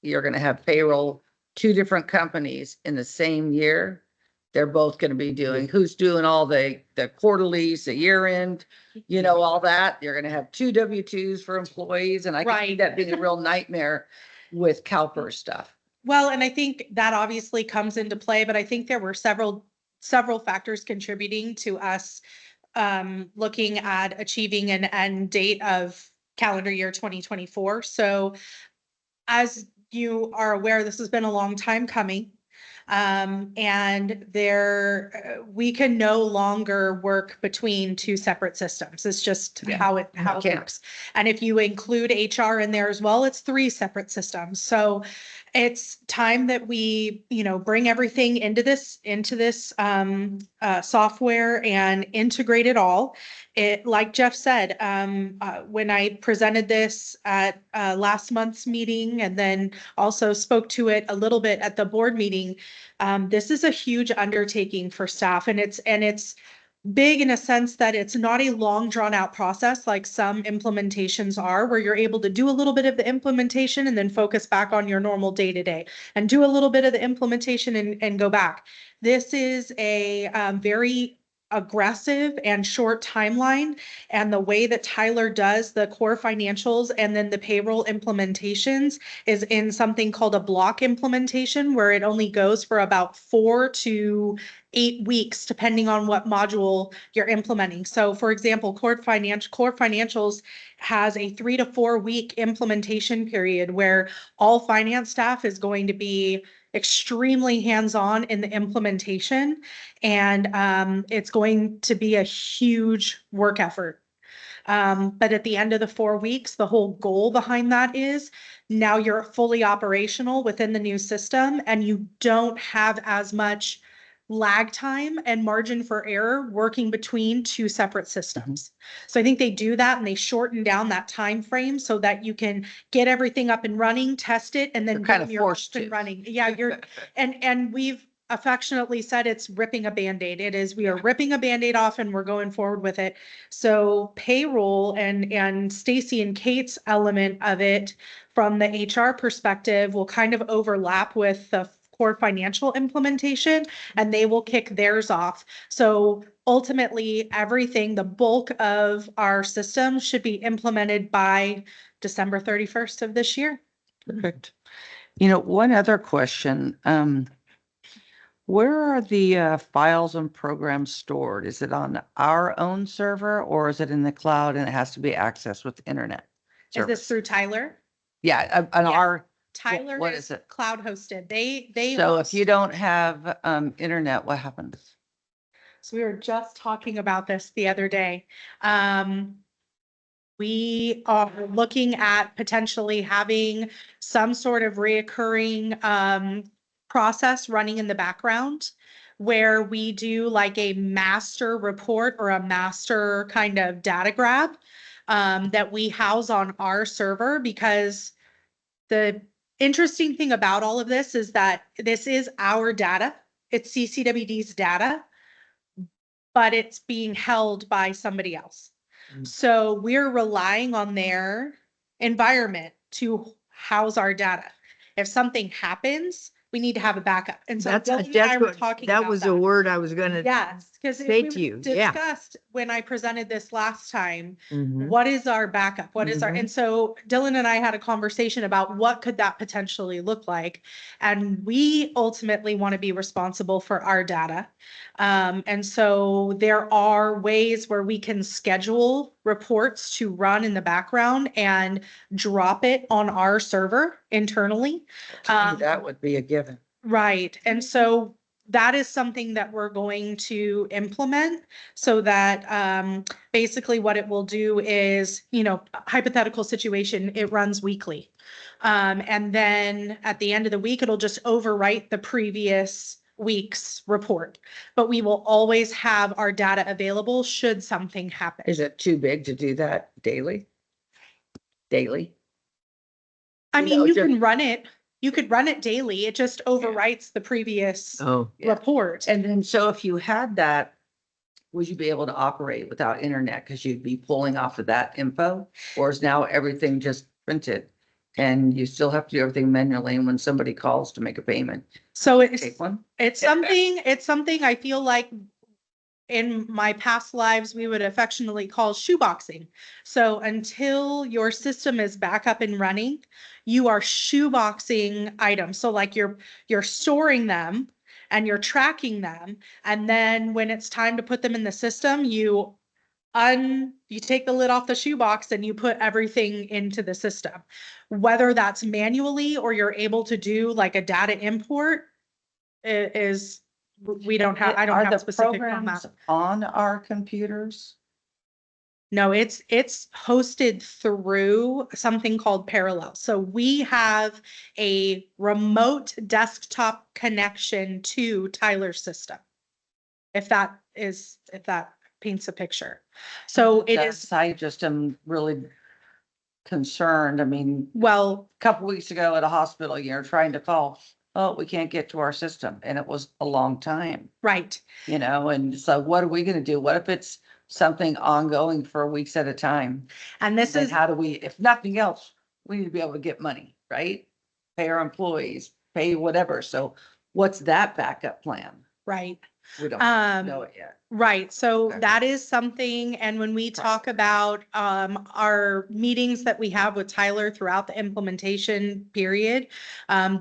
you're gonna have payroll, two different companies in the same year, they're both gonna be doing, who's doing all the quarterlies, the year end, all that. You're gonna have two W-2s for employees, and I can see Right. that being a real nightmare with CalPERS stuff. Well, and I think that obviously comes into play, but I think there were several factors contributing to us looking at achieving an end date of calendar year 2024. So as you are aware, this has been a long time coming. And we can no longer work between two separate systems. It's just how it can't. works. And if you include HR in there as well, it's three separate systems. So it's time that we, bring everything into this software and integrate it all. It, like Jeff said, when I presented this at last month's meeting and then also spoke to it a little bit at the board meeting, This is a huge undertaking for staff, and it's big in a sense that it's not a long drawn out process like some implementations are, where you're able to do a little bit of the implementation and then focus back on your normal day to day and do a little bit of the implementation and go back. This is a very aggressive and short timeline, and the way that Tyler does the core financials and then the payroll implementations is in something called a block implementation, where it only goes for about 4 to 8 weeks, depending on what module you're implementing. So for example, core financials has a 3 to 4 week implementation period where all finance staff is going to be extremely hands-on in the implementation. And it's going to be a huge work effort. But at the end of the 4 weeks, the whole goal behind that is now you're fully operational within the new system, and you don't have as much lag time and margin for error working between 2 separate systems. So I think they do that, and they shorten down that time frame so that you can get everything up and running, test it, and then You're kind of boom, you're up forced and to. running. Yeah, you're and we've affectionately said it's ripping a Band-Aid. It is, we are ripping a Band-Aid off and we're going forward with it. So payroll and Stacy and Kate's element of it from the HR perspective will kind of overlap with the core financial implementation, and they will kick theirs off. So ultimately, everything, the bulk of our system should be implemented by December 31st of this year. Perfect. One other question, where are the files and programs stored? Is it on our own server, or is it in the cloud and it has to be accessed with internet Is this service? through Tyler? Yeah, on Yeah. our, Tyler what is is it? cloud hosted. They so if host- you don't have internet, what happens? So we were just talking about this the other day. We are looking at potentially having some sort of reoccurring process running in the background, where we do like a master report or a master kind of data grab that we house on our server. Because the interesting thing about all of this is that this is our data. It's CCWD's data, but it's being held by somebody else. So we're relying on their environment to house our data. If something happens, we need to have a backup. And so That's, Dylan and I that's were what, talking that about was that. the word I was gonna. Yes, because say we to you, yeah. discussed when I presented this last time, Mhm. what is our backup? What is our, Mhm. and so Dylan and I had a conversation about what could that potentially look like? And we ultimately want to be responsible for our data. And so there are ways where we can schedule reports to run in the background and drop it on our server internally. That would be a given. Right. And so that is something that we're going to implement, so that basically what it will do is, hypothetical situation, it runs weekly. And then at the end of the week, it'll just overwrite the previous week's report. But we will always have our data available should something happen. Is it too big to do that daily? Daily? I you mean, know, you just- can run it, you could run it daily. It just overwrites the previous Oh, Yeah. report. And then, so if you had that, would you be able to operate without internet? Because you'd be pulling off of that info? Or is now everything just printed? And you still have to do everything manually, and when somebody calls to make a payment, So it's, take one? it's something I feel like in my past lives, we would affectionately call shoeboxing. So until your system is back up and running, you are shoeboxing items. So like you're storing them and you're tracking them. And then when it's time to put them in the system, you take the lid off the shoebox and you put everything into the system. Whether that's manually or you're able to do like a data import is, we don't have, I don't Are have the specific on programs that. on our computers? No, it's hosted through something called Parallel. So we have a remote desktop connection to Tyler's system. If that paints a picture. So it is, Yes, I just am really concerned. I mean, well, a couple weeks ago at a hospital, you're trying to call oh, we can't get to our system. And it was a long time, Right. and so what are we gonna do? What if it's something ongoing for weeks at a time? And this Then is, how do we, if nothing else, we need to be able to get money, right? Pay our employees, pay whatever. So what's that backup plan? right. We don't Um, know it yet. Right, so Okay. that is something, and when we talk about our meetings that we have with Tyler throughout the implementation period,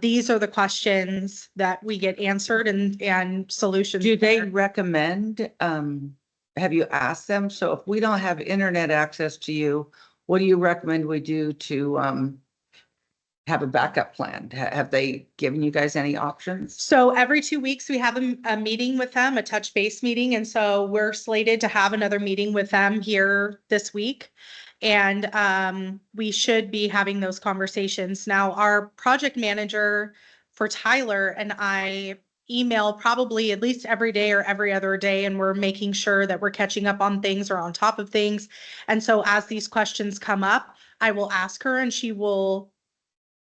these are the questions that we get answered and solutions. Do they there. recommend, have you asked them? So if we don't have internet access to you, what do you recommend we do to, have a backup plan? Have they given you guys any options? So every 2 weeks, we have a meeting with them, a touch base meeting, and so we're slated to have another meeting with them here this week. And we should be having those conversations. Now, our project manager for Tyler and I email probably at least every day or every other day, and we're making sure that we're catching up on things or on top of things. And so as these questions come up, I will ask her and she will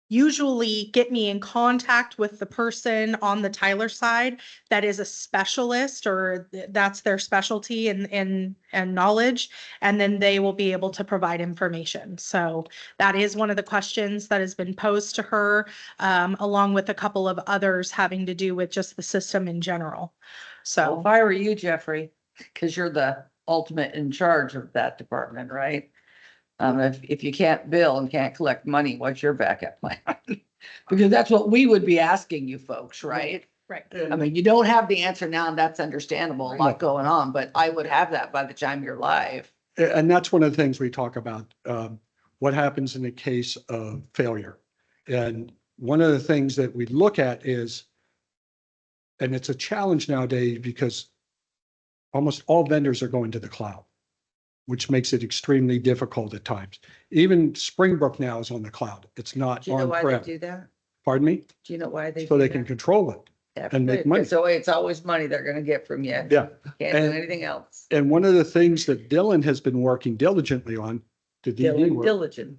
usually get me in contact with the person on the Tyler side that is a specialist or that's their specialty and knowledge, and then they will be able to provide information. So that is one of the questions that has been posed to her, along with a couple of others having to do with just the system in general. Well, So, if I were you, Jeffrey, because you're the ultimate in charge of that department, right? If you can't bill and can't collect money, what's your backup plan? Because that's what we would be asking you folks, right? right. I mean, you don't have the answer now, and that's understandable, a lot going on, but I would have that by the time you're live. And that's one of the things we talk about, what happens in the case of failure. And one of the things that we look at is, and it's a challenge nowadays because almost all vendors are going to the cloud, which makes it extremely difficult at times. Even Springbrook now is on the cloud. It's not Do you know why they on-prem. do that? Pardon me? Do you know why they? So do they that? can control it. Yeah, and make good, money. 'cause So it's always money they're gonna get from you. Yeah. Can't do And- anything else. And one of the things that Dylan has been working diligently on to DD work Diligent.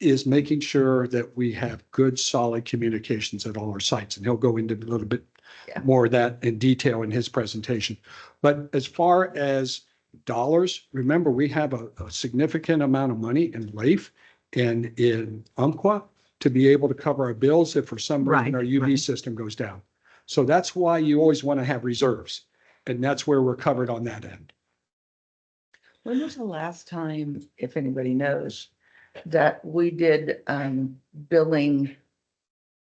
is making sure that we have good, solid communications at all our sites. And he'll go into a little bit Yeah. more of that in detail in his presentation. But as far as dollars, remember, we have a significant amount of money in LAIF and in Umpqua to be able to cover our bills if for some reason Right, our UV right. system goes down. So that's why you always want to have reserves. And that's where we're covered on that end. When was the last time, if anybody knows, that we did billing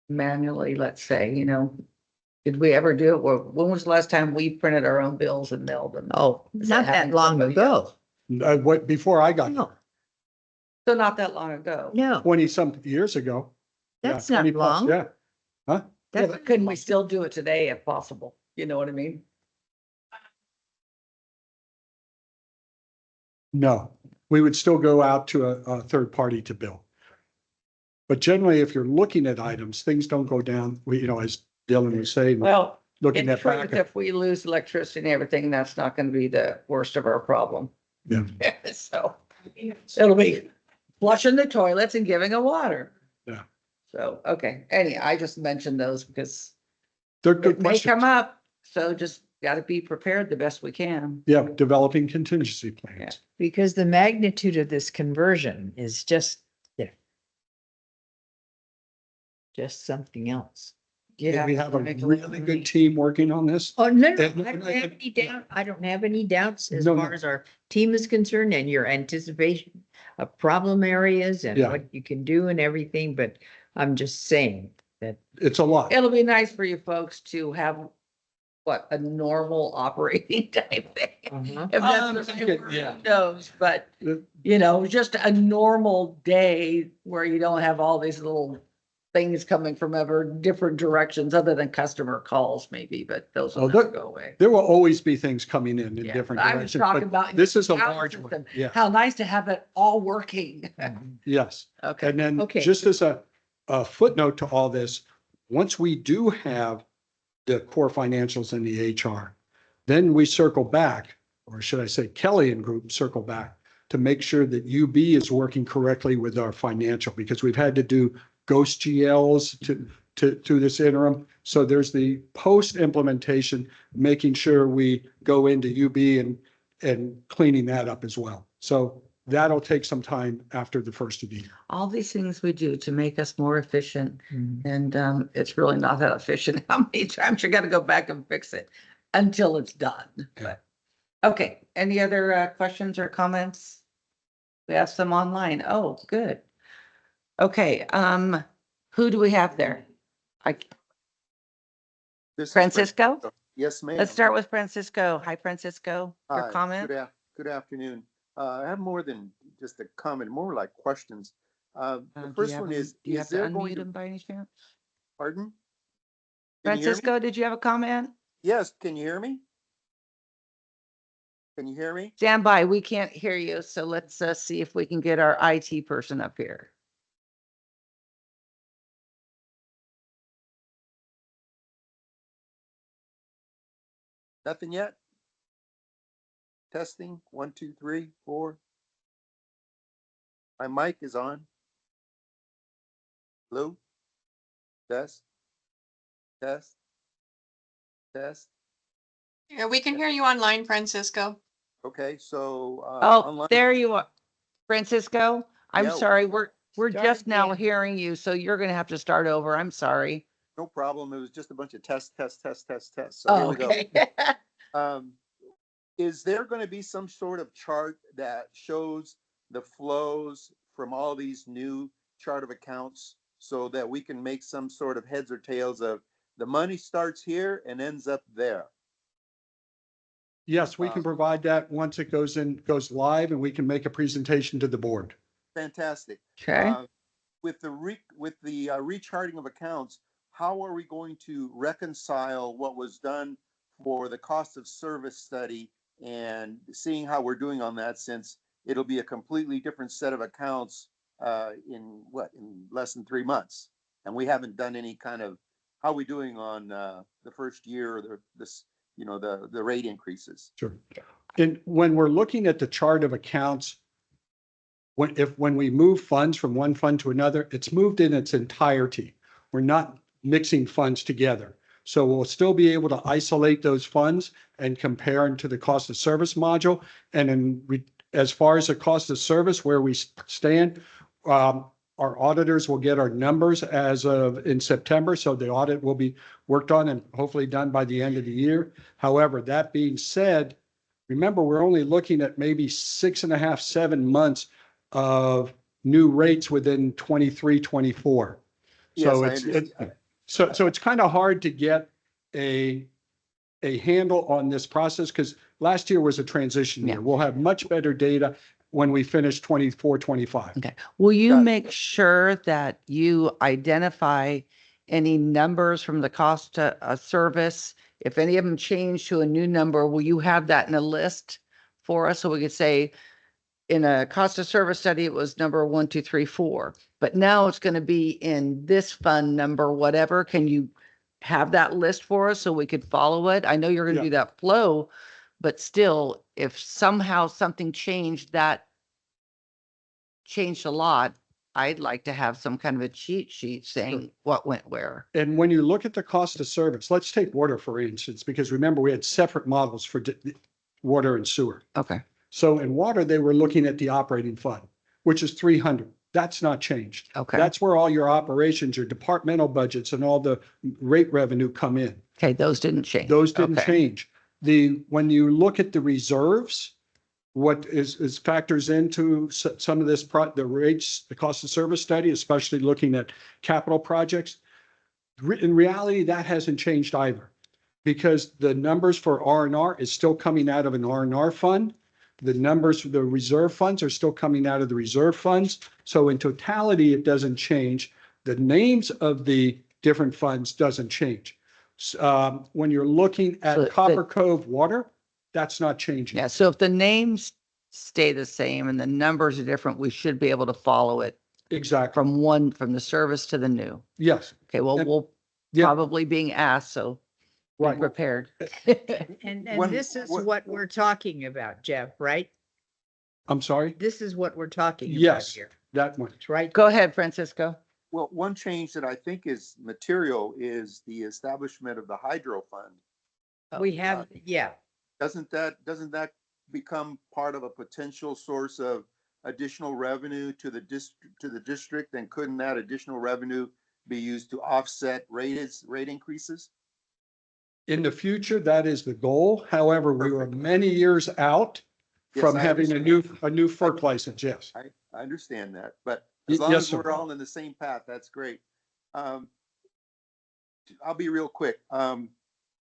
manually, let's say, did we ever do it? Or when was the last time we printed our own bills and mailed them? Oh, Is not that happening long somebody ago. else? What, before I got No, So not that long ago. no, 20-some years ago. Yeah, that's not 20 plus, long. Yeah. Yeah, That's but couldn't we still do it today if possible? You know what I mean? No, we would still go out to a third party to bill. But generally, if you're looking at items, things don't go down, as Dylan was saying, Well, looking in at truth, backup. if we lose electricity and everything, that's not gonna be the worst of our problem. Yeah. So it'll be flushing the toilets and giving them water. Yeah. So, okay, I just mentioned those because They're good it may come questions. up, so just gotta be prepared the best we can. Yeah, developing contingency plans. Because the magnitude of this conversion is just, yeah. Just something else. Yeah. We have a really good team working on this. Oh, no, no, And- I don't have any doubt. I don't have any doubts as No, far no. as our team is concerned and your anticipation of problem areas and Yeah. what you can do and everything, but I'm just saying that, It's a lot. It'll be nice for you folks to have, a normal operating type thing. uh-huh. If that's the right Yeah. word, who knows, but, The- just a normal day where you don't have all these little things coming from ever different directions, other than customer calls maybe, but those will Oh, never look, go away. There will always be things coming in Yeah, different I was directions, talking but about this is a your large one. system. Yeah, How nice to have it all working. yes. Okay, And then Okay. just as a footnote to all this, once we do have the core financials and the HR, then we circle back, or should I say Kelly and group circle back to make sure that UB is working correctly with our financial, because we've had to do ghost GLs to this interim. So there's the post implementation, making sure we go into UB and cleaning that up as well. So that'll take some time after the first of the year. All these things we do to make us more efficient, Mm-hmm. and it's really not that efficient. How many times you gotta go back and fix it until it's done? But, okay, any other questions or comments? We have some online. Oh, good. Okay, who do we have there? This is Francisco? Yes, ma'am. Let's start with Francisco. Hi, Francisco. Your Hi, comment? Good afternoon. I have more than just a comment, more like questions. The Do you first have one him- is Do you have to there going unmute to, him by any chance? pardon? Can you hear me? Francisco, did you have a comment? Yes, can you hear me? Can you hear me? Stand by. We can't hear you, so let's see if we can get our IT person up here. Nothing yet? Testing, 1, 2, 3, 4. My mic is on. Hello? Test? Test? Test? Yeah, we can hear you online, Francisco. Okay, so. Oh, online- there you are. Francisco, I'm Yeah. sorry, we're Start just now again. hearing you, so you're gonna have to start over. I'm sorry. No problem. It was just a bunch of tests. So here Oh, we go. okay. Is there going to be some sort of chart that shows the flows from all these new chart of accounts so that we can make some sort of heads or tails of the money starts here and ends up there? Yes, we can provide that once it goes live, and we can make a presentation to the board. Fantastic. Okay, With the recharting of accounts, how are we going to reconcile what was done for the cost of service study and seeing how we're doing on that, since it'll be a completely different set of accounts in less than 3 months, and we haven't done any kind of, how are we doing on the first year, or the rate increases? Sure. And when we're looking at the chart of accounts, when we move funds from one fund to another, it's moved in its entirety. We're not mixing funds together. So we'll still be able to isolate those funds and compare them to the cost of service module. And as far as the cost of service, where we stand, our auditors will get our numbers as of in September. So the audit will be worked on and hopefully done by the end of the year. However, that being said, remember, we're only looking at maybe 6.5, 7 months of new rates within 23, 24. Yes, So I it's understand. so it's kind of hard to get a handle on this process, because last year was a transition year. Yeah. We'll have much better data when we finish 24, 25. okay. Will you Got it. make sure that you identify any numbers from the cost to a service? If any of them change to a new number, will you have that in a list for us? So we could say, in a cost of service study, it was number 1, 2, 3, 4, but now it's going to be in this fund number, whatever. Can you have that list for us so we could follow it? I know you're going to Yeah. do that flow, but still, if somehow something changed a lot, I'd like to have some kind of a cheat sheet saying what went where. And when you look at the cost of service, let's take water, for instance, because remember, we had separate models for water and sewer. Okay. So in water, they were looking at the operating fund, which is 300. That's not changed. Okay. That's where all your operations, your departmental budgets, and all the rate revenue come in. Okay. Those didn't change. Those didn't Okay. change. When you look at the reserves, what is factors into some of this, the rates, the cost of service study, especially looking at capital projects. In reality, that hasn't changed either, because the numbers for R&R is still coming out of an R&R fund. The numbers for the reserve funds are still coming out of the reserve funds. So in totality, it doesn't change. The names of the different funds doesn't change. When you're looking So at Copper Cove Water, that's not changing. Yeah. So if the names stay the same and the numbers are different, we should be able to follow it Exactly. from the service to the new. Yes. Okay. Well, And- we'll Yeah. probably being asked, so be Right. prepared. And When- this is what- what we're talking about, Jeff, right? I'm sorry. This is what we're talking about Yes. here, That one. right? Go ahead, Francisco. Well, one change that I think is material is the establishment of the hydro fund. We have, yeah, Doesn't that become part of a potential source of additional revenue to the district? And couldn't that additional revenue be used to offset rate increases? In the future, that is the goal. However, we were Perfect. many years out Yes, from I having a new FERC license, yes. I understand that, but as long Yes, as sir. we're all in the same path, that's great. Um, I'll be real quick.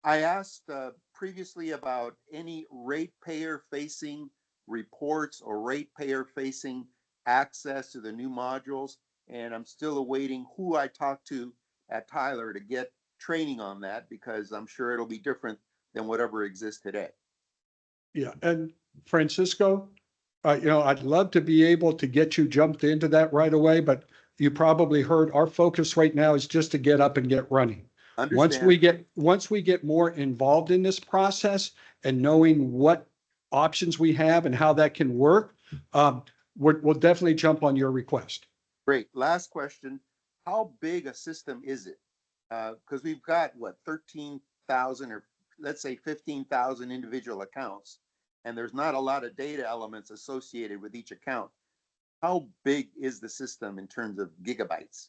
I asked previously about any ratepayer facing reports or ratepayer facing access to the new modules. And I'm still awaiting who I talked to at Tyler to get training on that, because I'm sure it'll be different than whatever exists today. Yeah, and Francisco, I'd love to be able to get you jumped into that right away, but you probably heard our focus right now is just to get up and get running. Once we get more involved in this process and knowing what options we have and how that can work, we'll definitely jump on your request. Great. Last question. How big a system is it? Because we've got, what, 13,000 or let's say 15,000 individual accounts, and there's not a lot of data elements associated with each account. How big is the system in terms of gigabytes?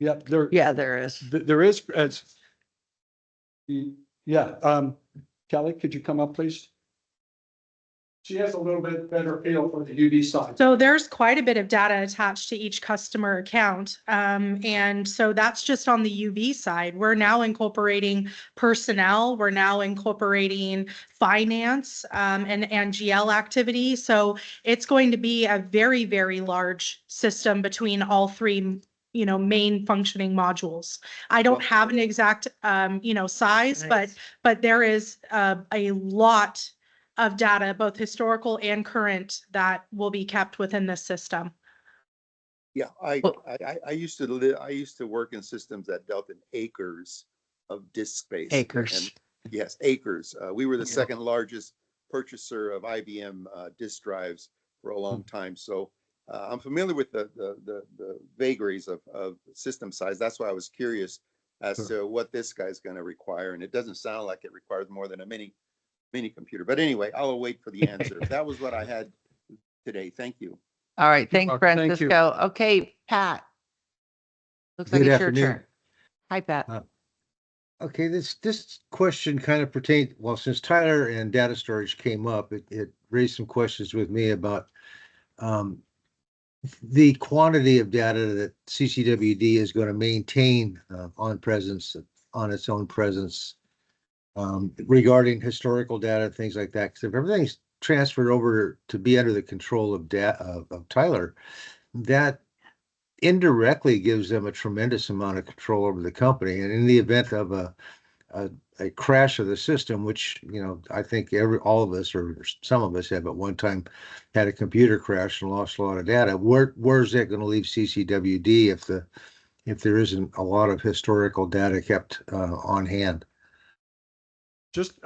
Yep, Yeah, there is. there is, Kelly, could you come up, please? She has a little bit better feel for the UD side. So there's quite a bit of data attached to each customer account. And so that's just on the UV side. We're now incorporating personnel. We're now incorporating finance and GL activity. So it's going to be a very, very large system between all three main functioning modules. I don't have an exact, size, but there is a lot of data, both historical and current, that will be kept within this system. Yeah, I used to work in systems that dealt in acres of disk space. Acres. And yes, acres. We were the second largest purchaser of IBM disk drives for a long time. So I'm familiar with the vagaries of system size. That's why I was curious as to what this guy's going to require. And it doesn't sound like it requires more than a mini computer. But anyway, I'll wait for the answer. That was what I had today. Thank you. All right, thanks, Thank you. Francisco. Okay, Pat. Looks like Good it's your afternoon. turn. Hi, Pat. Okay, this question kind of pertains, well, since Tyler and data storage came up, it raised some questions with me about the quantity of data that CCWD is going to maintain on its own presence regarding historical data, things like that. Because if everything's transferred over to be under the control of Tyler, that indirectly gives them a tremendous amount of control over the company. And in the event of a crash of the system, which, I think all of us or some of us have at one time had a computer crash and lost a lot of data, where's that going to leave CCWD if there isn't a lot of historical data kept on hand? Just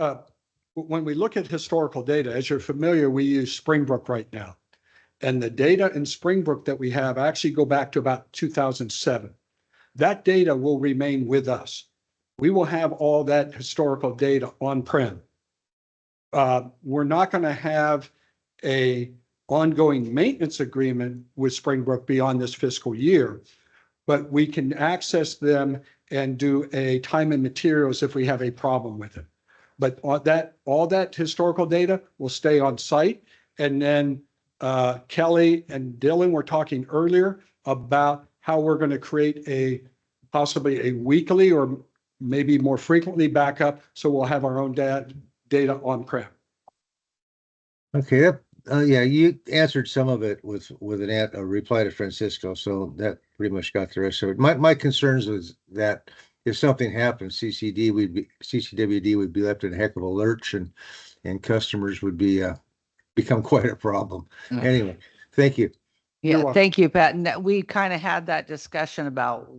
when we look at historical data, as you're familiar, we use Springbrook right now. And the data in Springbrook that we have actually go back to about 2007. That data will remain with us. We will have all that historical data on-prem. We're not going to have a ongoing maintenance agreement with Springbrook beyond this fiscal year, but we can access them and do a time and materials if we have a problem with it. But all that historical data will stay on site. And then Kelly and Dylan were talking earlier about how we're going to create possibly a weekly or maybe more frequently backup, so we'll have our own data on-prem. Okay, yeah, you answered some of it with a reply to Francisco, so that pretty much got the rest of it. My concerns was that if something happens, CCWD would be left in a heck of a lurch, and customers would become quite a problem. Anyway, thank you. Yeah, thank you, Pat. And we kind of had that discussion about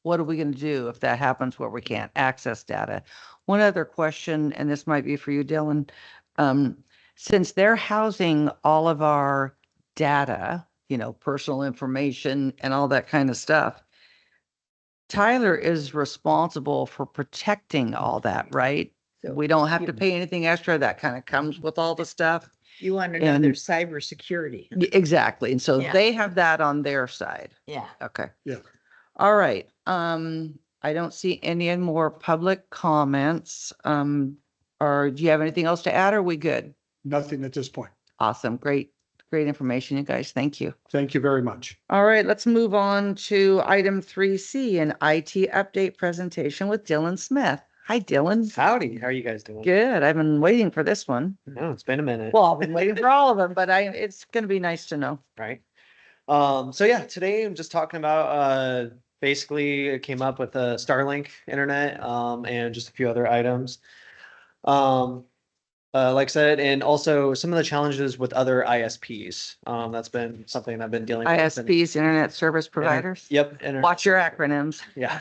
what are we going to do if that happens where we can't access data. One other question, and this might be for you, Dylan. Since they're housing all of our data, personal information and all that kind of stuff. Tyler is responsible for protecting all that, right? So We don't have you- to pay anything extra. That kind of comes with all the stuff. You want another and- cybersecurity. Exactly. And so Yeah. they have that on their side. Yeah. Okay. Yeah. All right. I don't see any more public comments. Or do you have anything else to add? Or are we good? Nothing at this point. Awesome. Great information, you guys. Thank you. Thank you very much. All right, let's move on to item 3C, an IT update presentation with Dylan Smith. Hi, Dylan. Howdy, how are you guys doing? Good. I've been waiting for this one. No, it's been a minute. Well, I've been waiting for all of them, but it's going to be nice to know. Right. So yeah, today I'm just talking about basically it came up with a Starlink internet and just a few other items. Like I said, and also some of the challenges with other ISPs. That's been something I've been dealing with. ISPs, Internet Service Providers. Yep. Watch your acronyms. Yeah.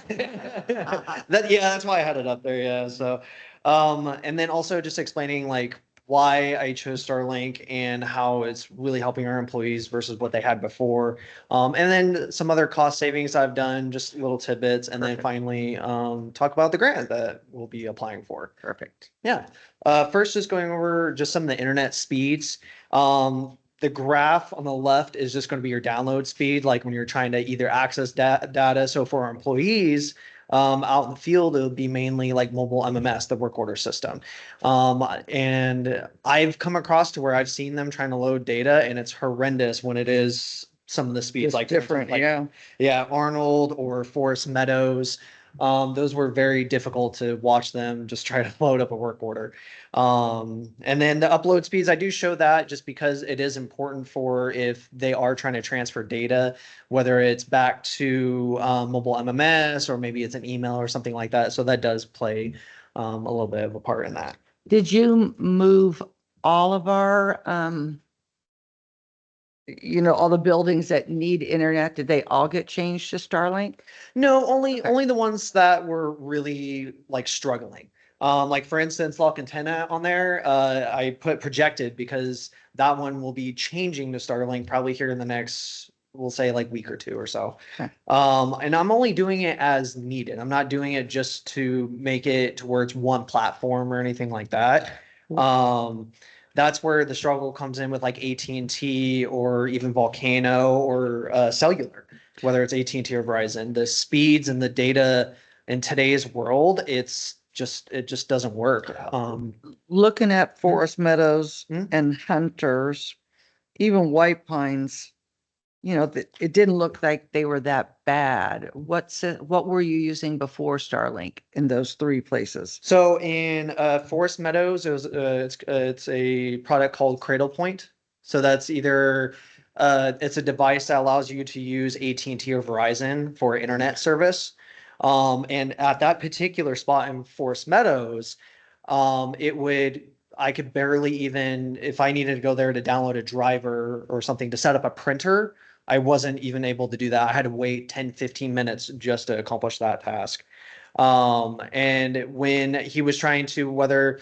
That's why I had it up there. Yeah. So, and then also just explaining like why I chose Starlink and how it's really helping our employees versus what they had before. And then some other cost savings I've done, just little tidbits, and then finally talk about the grant that we'll be applying for. Perfect. Yeah. First, just going over just some of the internet speeds. The graph on the left is just going to be your download speed, like when you're trying to either access data. So for our employees out in the field, it would be mainly like mobile MMS, the work order system. And I've come across to where I've seen them trying to load data, and it's horrendous when it is some of the speeds It's like different. like, Yeah. yeah, Arnold or Forest Meadows. Those were very difficult to watch them just try to load up a work order. And then the upload speeds, I do show that just because it is important for if they are trying to transfer data, whether it's back to mobile MMS or maybe it's an email or something like that. So that does play a little bit of a part in that. Did you move all of our, all the buildings that need internet? Did they all get changed to Starlink? No, only the ones that were really like struggling. Like for instance, Lock Antenna on there, I put projected because that one will be changing to Starlink probably here in the next, we'll say like week or two or so. Okay. And I'm only doing it as needed. I'm not doing it just to make it to where it's one platform or anything like that. That's where the struggle comes in with like AT&T or even Volcano or cellular, whether it's AT&T or Verizon. The speeds and the data in today's world, it just doesn't work. Looking at Forest Meadows Hmm? and Hunters, even White Pines, it didn't look like they were that bad. What were you using before Starlink in those three places? So in Forest Meadows, it's a product called Cradlepoint. So that's either it's a device that allows you to use AT&T or Verizon for internet service. And at that particular spot in Forest Meadows, I could barely even, if I needed to go there to download a driver or something to set up a printer, I wasn't even able to do that. I had to wait 10, 15 minutes just to accomplish that task. And when he was trying to, whether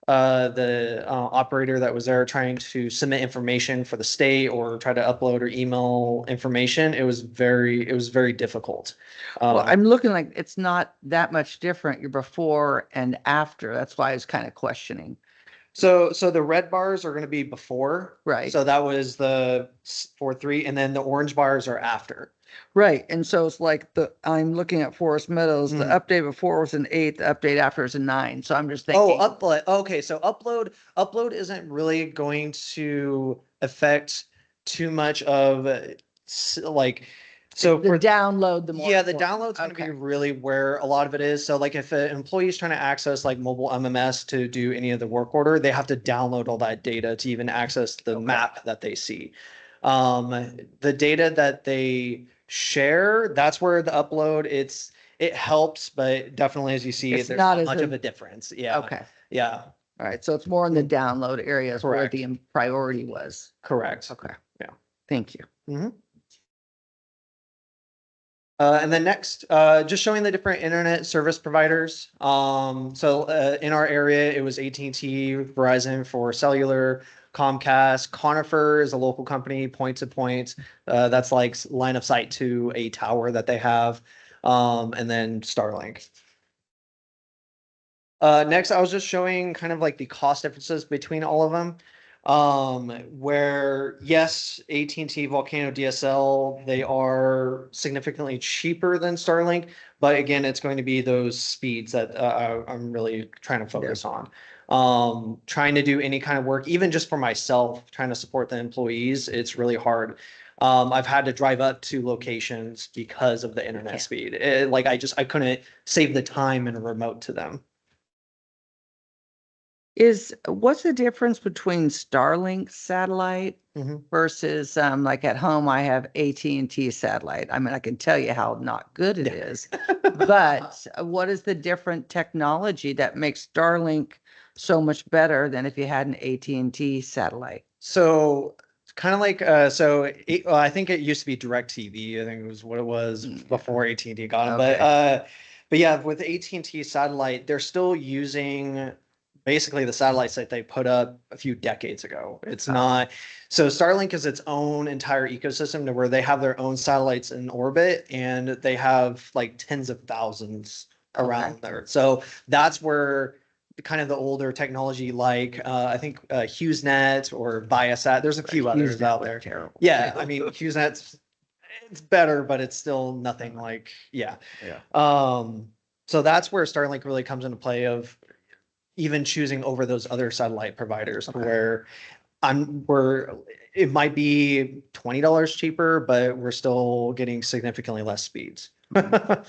the operator that was there trying to submit information for the state or try to upload or email information, it was very difficult. Well, I'm looking like it's not that much different. You're before and after. That's why I was kind of questioning. So the red bars are going to be before. Right. So that was the 4.3, and then the orange bars are after. Right. And so it's like I'm looking at Forest Meadows, the Mhm. update before was an 8, the update after is a 9. So I'm just thinking. Oh, upload. Okay, so upload isn't really going to affect too much of like. So the for download, the more. yeah, the important. download's going to Okay. be really where a lot of it is. So like if an employee is trying to access like mobile MMS to do any of the work order, they have to download all that data to even access the map that they see. The data that they share, that's where the upload, it helps, but definitely as you see, It's there's not not as much a- of a difference. Yeah. Okay. Yeah, All right. So it's more in the download areas where Correct. the priority was. correct. Okay. Yeah. Thank you. And then next, just showing the different internet service providers. So in our area, it was AT&T, Verizon for cellular, Comcast. Conifer is a local company, point to point. That's like line of sight to a tower that they have. And then Starlink. Next, I was just showing kind of like the cost differences between all of them. Where yes, AT&T Volcano DSL, they are significantly cheaper than Starlink, but again, it's going to be those speeds that I'm really trying to focus on. Trying to do any kind of work, even just for myself, trying to support the employees, it's really hard. I've had to drive up to locations because of the internet speed. Like I couldn't save the time in a remote to them. What's the difference between Starlink satellite Mhm. versus, like at home, I have AT&T satellite. I mean, I can tell you how not good it Yeah. is. But what is the different technology that makes Starlink so much better than if you had an AT&T satellite? So kind of like well, I think it used to be DirecTV. I think it was what it was before AT&T got it. But yeah, with AT&T satellite, they're still using basically the satellites that they put up a few decades ago. It's not so Starlink is its own entire ecosystem to where they have their own satellites in orbit and they have like tens of thousands around there. So that's where kind of the older technology like I think HughesNet or Viasat. There's a few others out there. Terrible. Yeah, I mean HughesNet's it's better, but it's still nothing like Yeah. So that's where Starlink really comes into play of even choosing over those other satellite providers where it might be $20 cheaper, but we're still getting significantly less speeds. Right.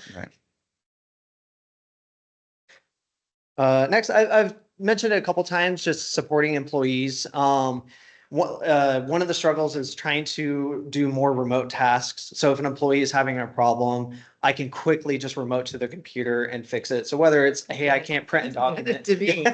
Next, I've mentioned it a couple times, just supporting employees. One of the struggles is trying to do more remote tasks. So if an employee is having a problem, I can quickly just remote to the computer and fix it. So whether it's, hey, I can't print a document. To me.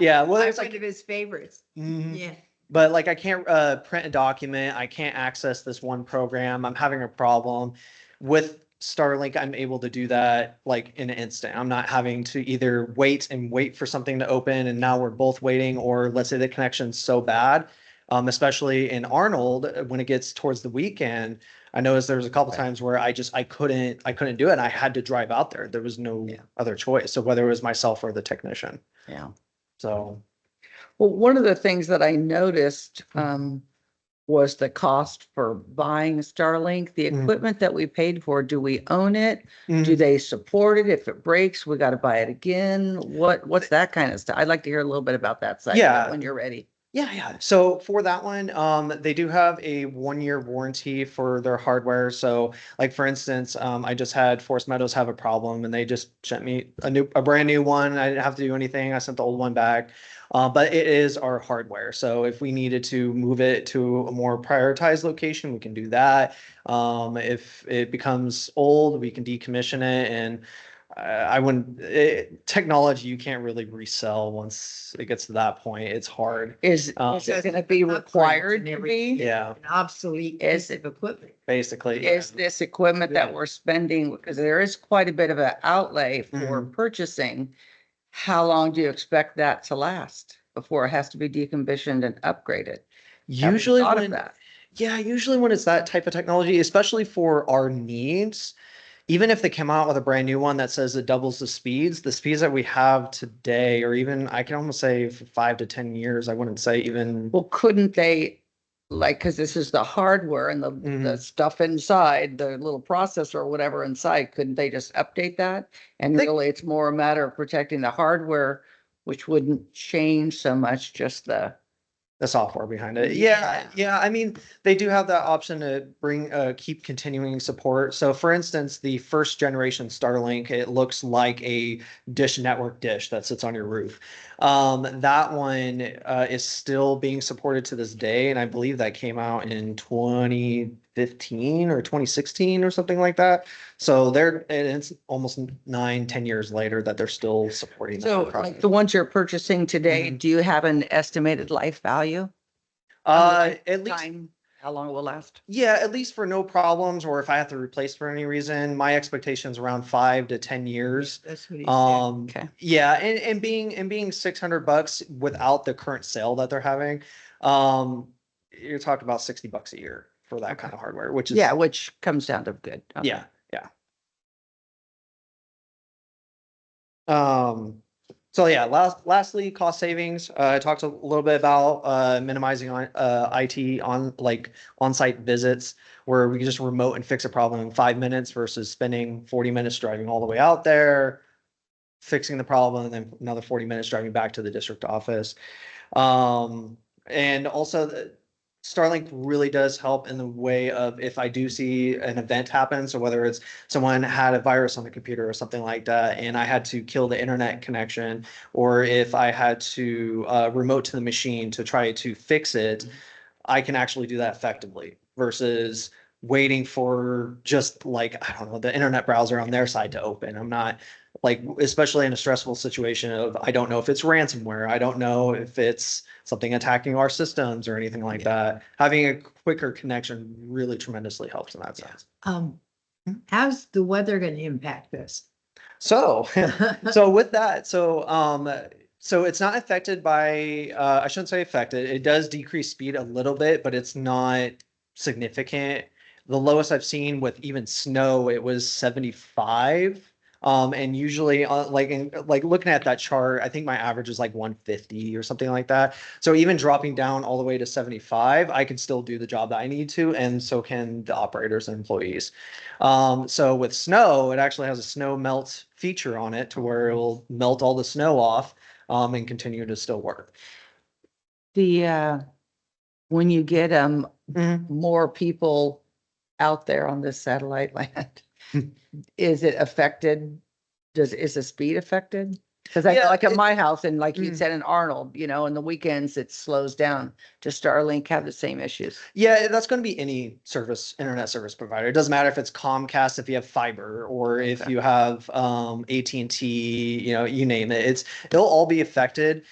Yeah, well, I'm it's one like, of his favorites. Mhm. Yeah. But like I can't print a document, I can't access this one program, I'm having a problem. With Starlink, I'm able to do that like in an instant. I'm not having to either wait for something to open and now we're both waiting, or let's say the connection's so bad, especially in Arnold, when it gets towards the weekend, I noticed there was a couple times where I couldn't do it and I had to drive out there. There was no other choice. So whether it was myself or the technician. Yeah. So Well, one of the things that I noticed was the cost for buying Starlink, the Mhm. equipment that we paid for. Do we own it? Do Mhm. they support it? If it breaks, we got to buy it again. What's that kind of stuff? I'd like to hear a little bit about that side of it Yeah. when you're ready. Yeah. So for that one, they do have a 1-year warranty for their hardware. So like for instance, I just had Forest Meadows have a problem and they just sent me a brand new one. I didn't have to do anything. I sent the old one back. But it is our hardware. So if we needed to move it to a more prioritized location, we can do that. If it becomes old, we can decommission it and I wouldn't technology you can't really resell once it gets to that point. It's hard. Is it going to be required to be? Yeah, An obsolete Is piece of equipment. basically. Is this equipment that we're spending, because there is quite a bit of an outlay for purchasing. How long do you expect that to last before it has to be decommissioned and upgraded? Have we Usually thought of when that? usually when it's that type of technology, especially for our needs, even if they come out with a brand new one that says it doubles the speeds that we have today, or even I can almost say for 5 to 10 years, I wouldn't say even. Well, couldn't they, like, because this is the hardware and the stuff inside, the little processor or whatever inside, couldn't they just update that? And really, it's more a matter of protecting the hardware, which wouldn't change so much, just the software behind it. Yeah. I mean, they do have that option to keep continuing support. So for instance, the first generation Starlink, it looks like a Dish Network dish that sits on your roof. That one is still being supported to this day. And I believe that came out in 2015 or 2016 or something like that. So it's almost 9-10 years later that they're still supporting that. So like product. the ones you're purchasing today, do you have an estimated life value? At least Time? How long it will last? Yeah, at least for no problems, or if I have to replace for any reason, my expectation's around 5 to 10 years. That's what he said. Okay. Yeah, and being $600 without the current sale that they're having, you're talking about $60 a year for that kind of hardware, which is Yeah, which comes down to good. Okay. yeah, yeah. So yeah, lastly, cost savings. I talked a little bit about minimizing on IT on like on-site visits where we can just remote and fix a problem in 5 minutes versus spending 40 minutes driving all the way out there, fixing the problem, and then another 40 minutes driving back to the district office. And also Starlink really does help in the way of if I do see an event happen. So whether it's someone had a virus on the computer or something like that, and I had to kill the internet connection, or if I had to remote to the machine to try to fix it, I can actually do that effectively versus waiting for just like, I don't know, the internet browser on their side to open. I'm not like, especially in a stressful situation of, I don't know if it's ransomware. I don't know if it's something attacking our systems or anything like that. Having a quicker connection really tremendously helps in that sense. How's the weather gonna impact this? So, so with that, so it's not affected by, I shouldn't say affected. It does decrease speed a little bit, but it's not significant. The lowest I've seen with even snow, it was 75. And usually like looking at that chart, I think my average is like 150 or something like that. So even dropping down all the way to 75, I can still do the job that I need to, and so can the operators and employees. So with snow, it actually has a snow melt feature on it to where it will melt all the snow off, and continue to still work. When you get Mhm. more people out there on this satellite land, is it affected? Is the speed affected? Because I know, Yeah, like at my house and like you Mm. said in Arnold, in the weekends it slows down. Does Starlink have the same issues? Yeah, that's going to be any internet service provider. It doesn't matter if it's Comcast, if you have fiber, or if Okay. you have AT&T, you name it. It'll all be affected.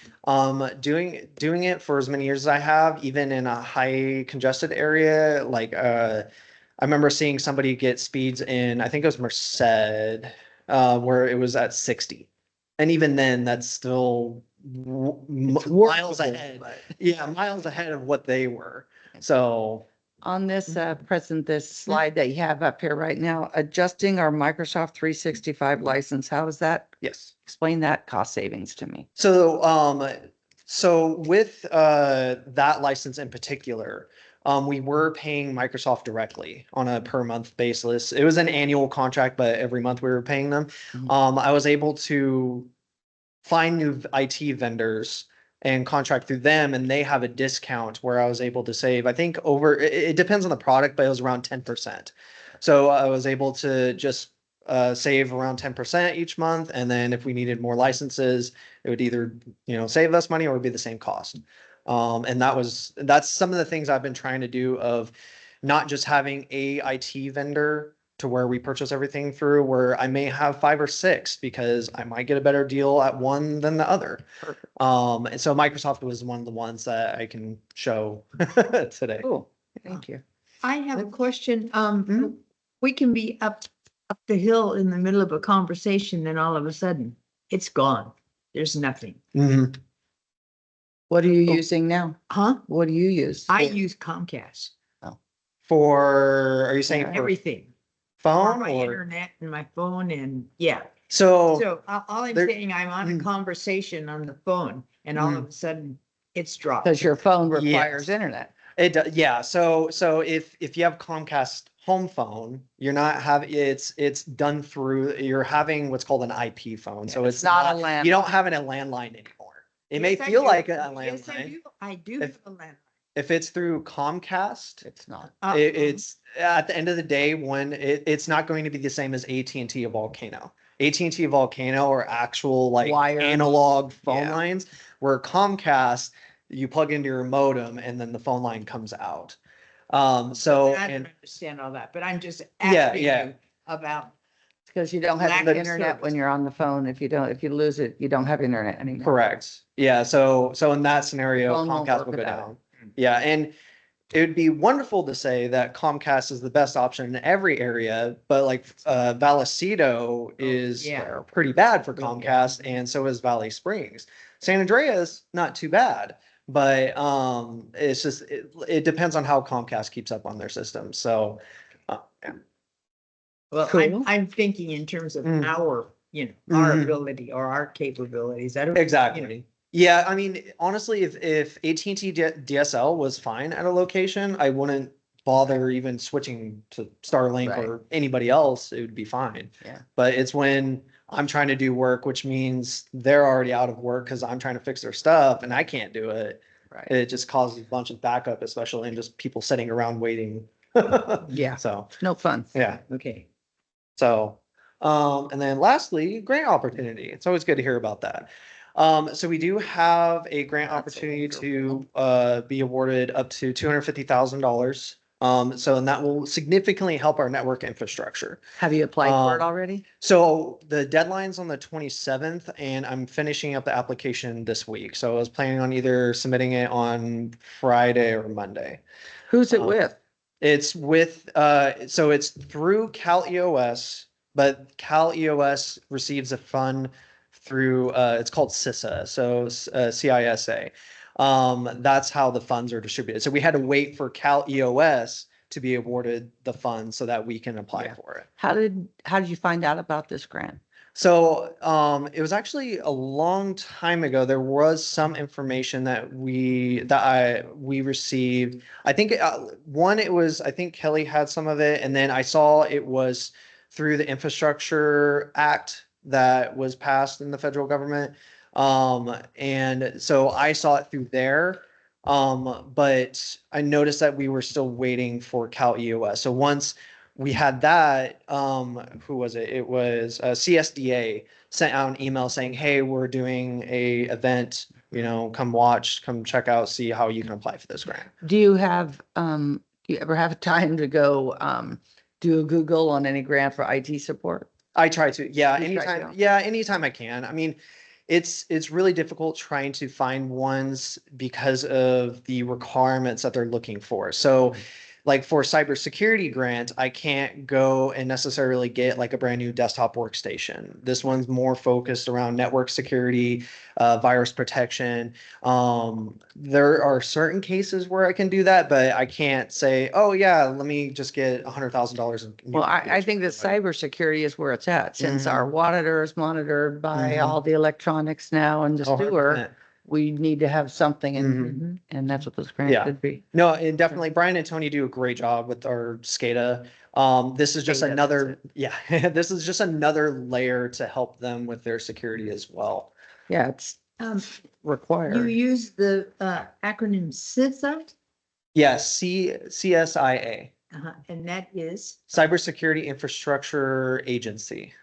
Doing it for as many years as I have, even in a high congested area, like I remember seeing somebody get speeds in, I think it was Merced, where it was at 60. And even then, that's still It's miles workable, ahead. but- Yeah, miles ahead of what they were. So, On this Mm-hmm. this slide that you have up here right now, adjusting our Microsoft 365 license, how is that? yes. Explain that cost savings to me. So with that license in particular, we were paying Microsoft directly on a per month basis. It was an annual contract, but every month we were paying them. Mhm. I was able to find new IT vendors and contract through them, and they have a discount where I was able to save, I think it depends on the product, but it was around 10%. So I was able to just save around 10% each month. And then if we needed more licenses, it would either, save us money or it would be the same cost. And that's some of the things I've been trying to do of not just having a IT vendor to where we purchase everything through, where I may have 5 or 6 because I might get a better deal at one than the other. Perfect. And so Microsoft was one of the ones that I can show today. Cool, thank you. I have a question. Mhm. We can be up the hill in the middle of a conversation, then all of a sudden it's gone. There's nothing. Mhm. What are you Oh. using now? Huh? What do you use? I use Comcast, Are you saying Yeah. for everything. For phone my or? internet and my phone and yeah. So, So all I'm there- saying, I'm on a Mm. conversation on the phone and all of a sudden it's dropped. Because your phone Yes. requires internet. it does, yeah. So if you have Comcast home phone, you're not having, it's done through, you're having what's called an IP phone. So it's not a you landline. don't have a landline anymore. It may Yes, I feel do. like a Yes, I landline. do. I do If- have a landline. If it's through Comcast, It's not. it's at the end of the day when it's not going to be the same as AT&T of Volcano. AT&T of Volcano are actual like Wired. analog phone Yeah. lines, where Comcast you plug into your modem and then the phone line comes out. So I don't and understand all that, but I'm just Yeah, asking yeah. you about. Because you don't have Lack the of internet when service. you're on the phone. If you lose it, you don't have internet anymore. correct. Yeah. So in that scenario, Phone won't Comcast work will go without it. down. Yeah, and it would be wonderful to say that Comcast is the best option in every area, but like Vallecito is yeah. pretty bad for Yeah. Comcast, and so is Valley Springs. San Andreas, not too bad, but it's just it depends on how Comcast keeps up on their system. So yeah. Well, Cool. I'm thinking in terms of Mm. our, our Mhm. ability or our capabilities. I don't. you know, Exactly. Yeah, I mean, honestly, if AT&T DSL was fine at a location, I wouldn't bother even switching to Starlink Right. or anybody else. It would be fine. Yeah. But it's when I'm trying to do work, which means they're already out of work because I'm trying to fix their stuff and I can't do it. Right. It just causes a bunch of backup, especially and just people sitting around waiting. Yeah. So, No fun. yeah. Okay. So, and then lastly, grant opportunity. It's always good to hear about that. So we do have a grant That's opportunity wonderful. to be awarded up to $250,000. So and that will significantly help our network infrastructure. Have you applied for it Um, already? So the deadline's on the 27th, and I'm finishing up the application this week. So I was planning on either submitting it on Friday or Monday. Who's it um, with? It's with, so it's through Cal EOS, but Cal EOS receives a fund through, it's called CISA, so CISA. That's how the funds are distributed. So we had to wait for Cal EOS to be awarded the funds so that we can apply Yeah. for it. How did you find out about this grant? So it was actually a long time ago. There was some information that we received. I think I think Kelly had some of it, and then I saw it was through the Infrastructure Act that was passed in the federal government. And so I saw it through there. But I noticed that we were still waiting for Cal EOS. So once we had that, who was it? It was CSDA sent out an email saying, hey, we're doing a event, come watch, come check out, see how you can apply for this grant. Do you ever have time to go, do a Google on any grant for IT support? I try to, yeah, You try anytime, to? yeah, anytime I can. I mean, it's really difficult trying to find ones because of the requirements that they're looking for. So like for cybersecurity grant, I can't go and necessarily get like a brand new desktop workstation. This one's more focused around network security, virus protection. There are certain cases where I can do that, but I can't say, oh yeah, let me just get $100,000. Well, I think that cybersecurity is where it's at, since our water is monitored by Mhm. all the electronics now and the Oh, sewer. 100%. We need to have something Mhm. and that's what those grants Yeah. should be. No, and definitely Brian and Tony do a great job with our SCADA. This is just SCADA, that's another, yeah, this is just another layer to help them with their security as well. Yeah, it's You required. use the acronym CISA, Yes, CSIA, and that is, Cybersecurity Infrastructure Agency.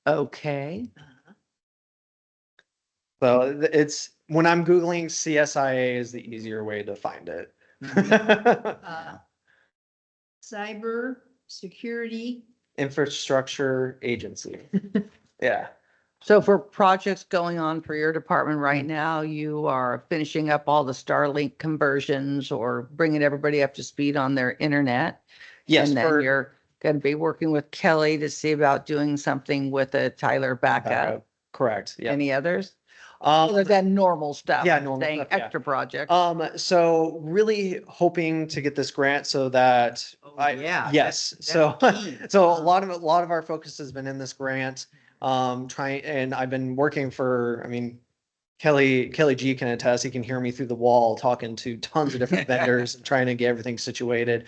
Okay. So it's, when I'm Googling CSIA is the easier way to find it. Cyber Security. Infrastructure Agency. Yeah. So for projects going on for your department right now, you are finishing up all the Starlink conversions or bringing everybody up to speed on their internet. Yes, And then you're going to be working with Kelly to see about doing something with a Tyler backup. Correct. Yeah. Any others? Other than normal stuff? yeah, I'm normal saying stuff, yeah. extra projects. So really hoping to get this grant so that yes. So so a lot of our focus has been in this grant. And I've been working for, I mean, Kelly G can attest, he can hear me through the wall talking to tons of different vendors and trying to get everything situated.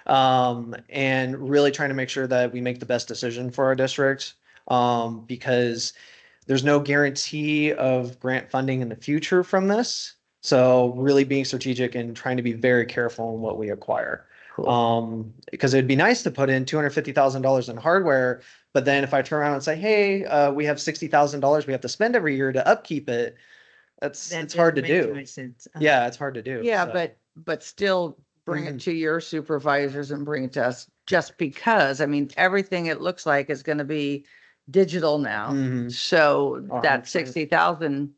And really trying to make sure that we make the best decision for our district. Because there's no guarantee of grant funding in the future from this. So really being strategic and trying to be very careful in what we acquire. Cool. Because it'd be nice to put in $250,000 in hardware, but then if I turn around and say, hey, we have $60,000 we have to spend every year to upkeep it, it's hard to do. Yeah, it's hard to do. Yeah, so. but still bring Mhm. it to your supervisors and bring it to us, just because, I mean, everything it looks like is gonna be digital now. Mhm. So that 100%. 60,000,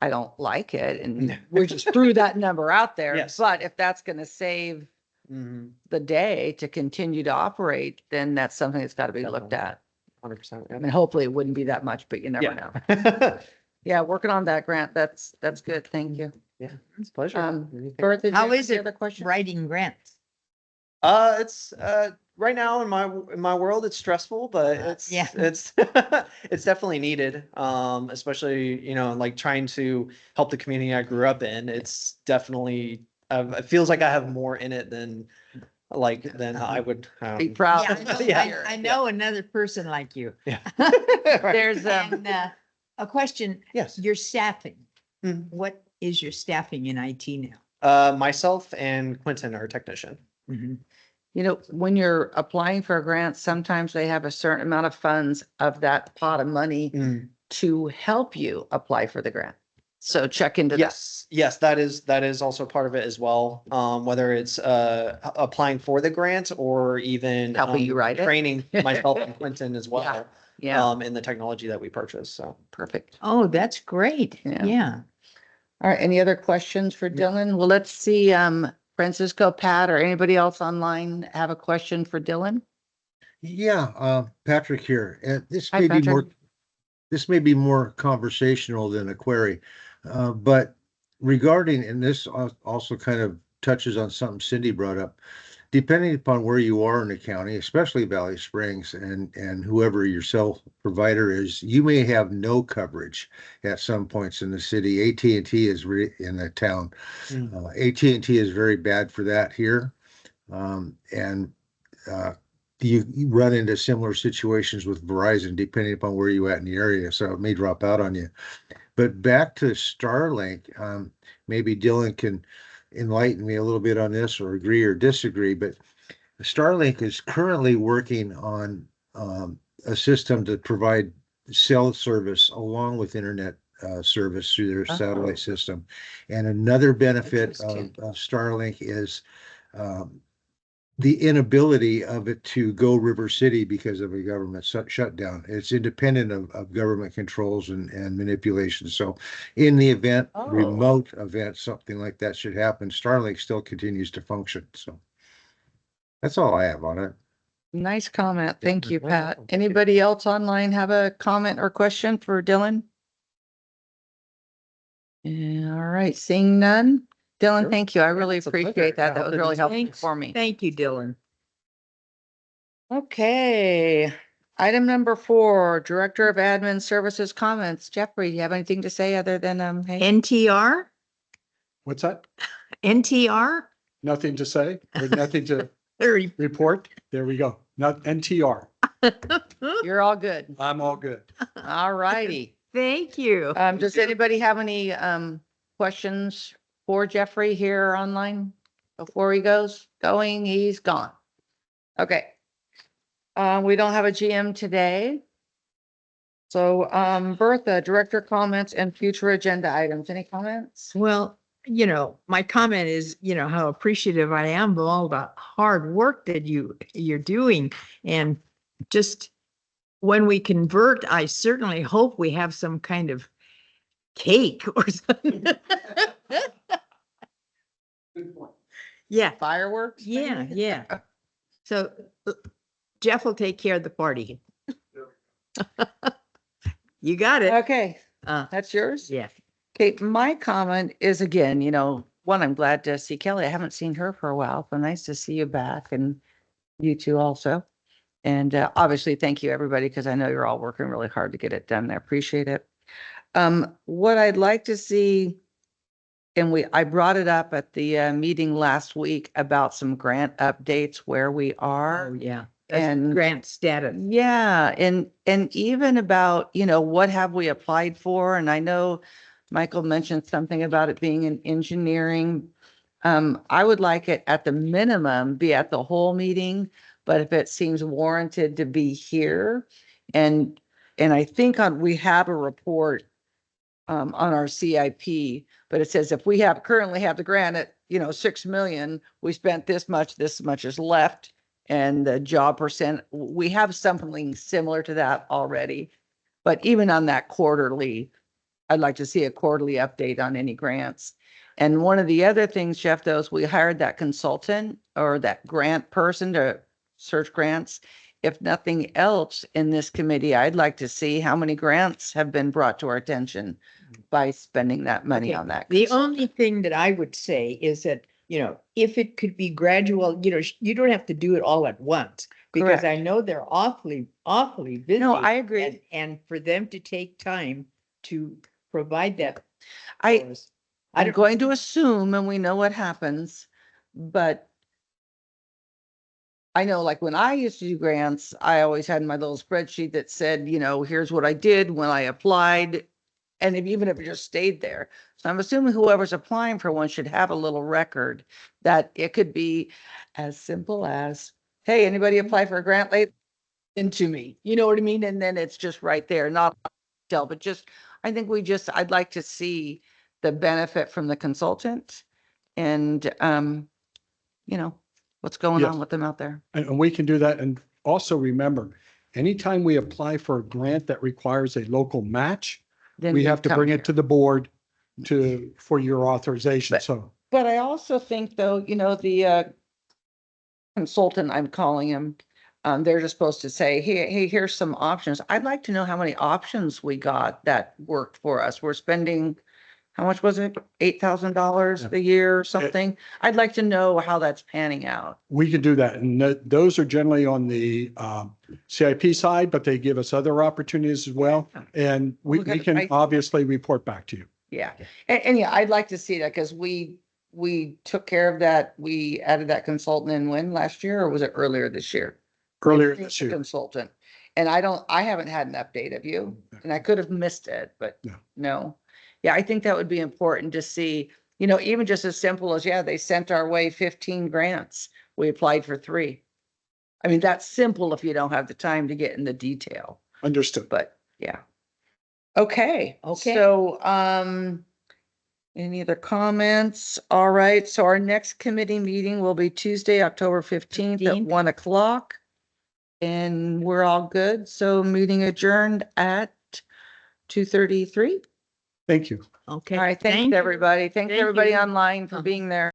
I don't like it. And we just threw that number out there. Yes. But if that's going to save Mhm. the day to continue to operate, then that's something that's got to be looked Definitely. at. 100%. I mean, hopefully it wouldn't be that much, but you never know. Yeah. Yeah, working on that grant. That's good. Thank you. Yeah, it's a pleasure. Anything. Bertha, did you How have is any it other question? writing grants? It's right now in my world it's stressful, but Yeah. it's it's definitely needed. Especially, you know, like trying to help the community I grew up in. It's definitely it feels like I have more in it than I would. Be proud. Yeah, of I know, you. I know another person like you. Yeah. There's, And a question, Yes. your staffing, Mhm. what is your staffing in IT now? Myself and Quentin, our technician. you know, when you're applying for a grant, sometimes they have a certain amount of funds of that pot of money to help you apply for the grant. So check into that. Yes, that is also part of it as well. Whether it's applying for the grant or even Helping you write it. training myself and Quentin as well. Yeah, In the technology that we purchase. So perfect. Oh, that's great. Yeah. Yeah. All right, any other questions for Dylan? Well, let's see, Francisco, Pat, or anybody else online have a question for Dylan? Yeah, Patrick here. This Hi, may be Patrick. more conversational than a query. But regarding, and this also kind of touches on something Cindy brought up, depending upon where you are in the county, especially Valley Springs and whoever your cell provider is, you may have no coverage at some points in the city. AT&T is in the town. AT&T is very bad for that here. And you run into similar situations with Verizon, depending upon where you at in the area. So it may drop out on you. But back to Starlink, maybe Dylan can enlighten me a little bit on this, or agree or disagree. But Starlink is currently working on a system to provide cell service along with internet service through their satellite system. And another benefit of Starlink is the inability of it to go River City because of a government shutdown. It's independent of government controls and manipulation. So in the event, remote event, something like that should happen, Starlink still continues to function. So that's all I have on it. Nice comment. Thank you, Pat. Anybody else online have a comment or question for Dylan? Yeah, all right, seeing none. Dylan, Sure. thank you. I really it's a pleasure. appreciate that. I That hope was that really is- helpful Thanks. for me. Thank you, Dylan. Okay, item number 4, Director of Admin Services comments. Jeffrey, do you have anything to say other than, hey? NTR? What's that? NTR? Nothing to say or nothing to Or- report? There we go. Not NTR. You're all good. I'm all good. All righty. Thank you. Does anybody have any questions for Jeffrey here online before he goes? He's gone. Okay. We don't have a GM today. So Bertha, director comments and future agenda items. Any comments? Well, my comment is, how appreciative I am of all the hard work that you're doing. And just when we convert, I certainly hope we have some kind of cake or something. Yeah, Fireworks? yeah, maybe? yeah. So Jeff will take care of the party. You got it. Okay, Uh, that's yours? yeah. Okay, my comment is again, one, I'm glad to see Kelly. I haven't seen her for a while, so nice to see you back and you two also. And obviously, thank you, everybody, because I know you're all working really hard to get it done. I appreciate it. What I'd like to see, and I brought it up at the meeting last week about some grant updates where we are. Oh, yeah. That's And grant status. yeah, and even about, what have we applied for? And I know Michael mentioned something about it being in engineering. I would like it at the minimum be at the whole meeting, but if it seems warranted to be here. And I think we have a report on our CIP, but it says if we currently have the grant at, 6 million, we spent this much is left. And the job percent, we have something similar to that already. But even on that quarterly I'd like to see a quarterly update on any grants. And one of the other things, Jeff, though, is we hired that consultant or that grant person to search grants. If nothing else in this committee, I'd like to see how many grants have been brought to our attention by spending that money Okay, on that. The consultant. only thing that I would say is that, if it could be gradual, you don't have to do it all at once. Because I Correct. know they're awfully busy. No, I agree. And for them to take time to provide that. I, for us, I'm don't- going to assume, and we know what happens, but I know like when I used to do grants, I always had my little spreadsheet that said, here's what I did when I applied. And even if it just stayed there. So I'm assuming whoever's applying for one should have a little record that it could be as simple as, hey, anybody apply for a grant late into me? You know what I mean? And then it's just right there, not tell, but just, I think I'd like to see the benefit from the consultant and, what's going Yes. on with them out there. And we can do that. And also remember, anytime we apply for a grant that requires a local match, Then we you have to come bring here. it to the board for your authorization. But- So But I also think though, the consultant, I'm calling him, they're just supposed to say, hey, here's some options. I'd like to know how many options we got that worked for us. We're spending, how much was it? $8,000 Yeah. a year or something? I'd like to know how that's panning out. we can do that. And those are generally on the CIP side, but they give us other opportunities as well. And we Look at we the can price. obviously report back to you. Yeah. And yeah, I'd like to see that because we took care of that. We added that consultant in when, last year, or was it earlier this year? Earlier Increase this the year. Consultant. And I haven't had an update of you and I could have missed it, but No. no. Yeah, I think that would be important to see, even just as simple as, yeah, they sent our way 15 grants. We applied for 3. I mean, that's simple if you don't have the time to get in the detail, Understood. but yeah. Okay. Okay. So, any other comments? All right. So our next committee meeting will be Tuesday, October 15th at 15th. 1:00. And we're all good. So meeting adjourned at 2:33. Thank you. Okay. All right. thank Thanks, you. everybody. Thanks, Thank everybody you. online for Uh-huh. being there.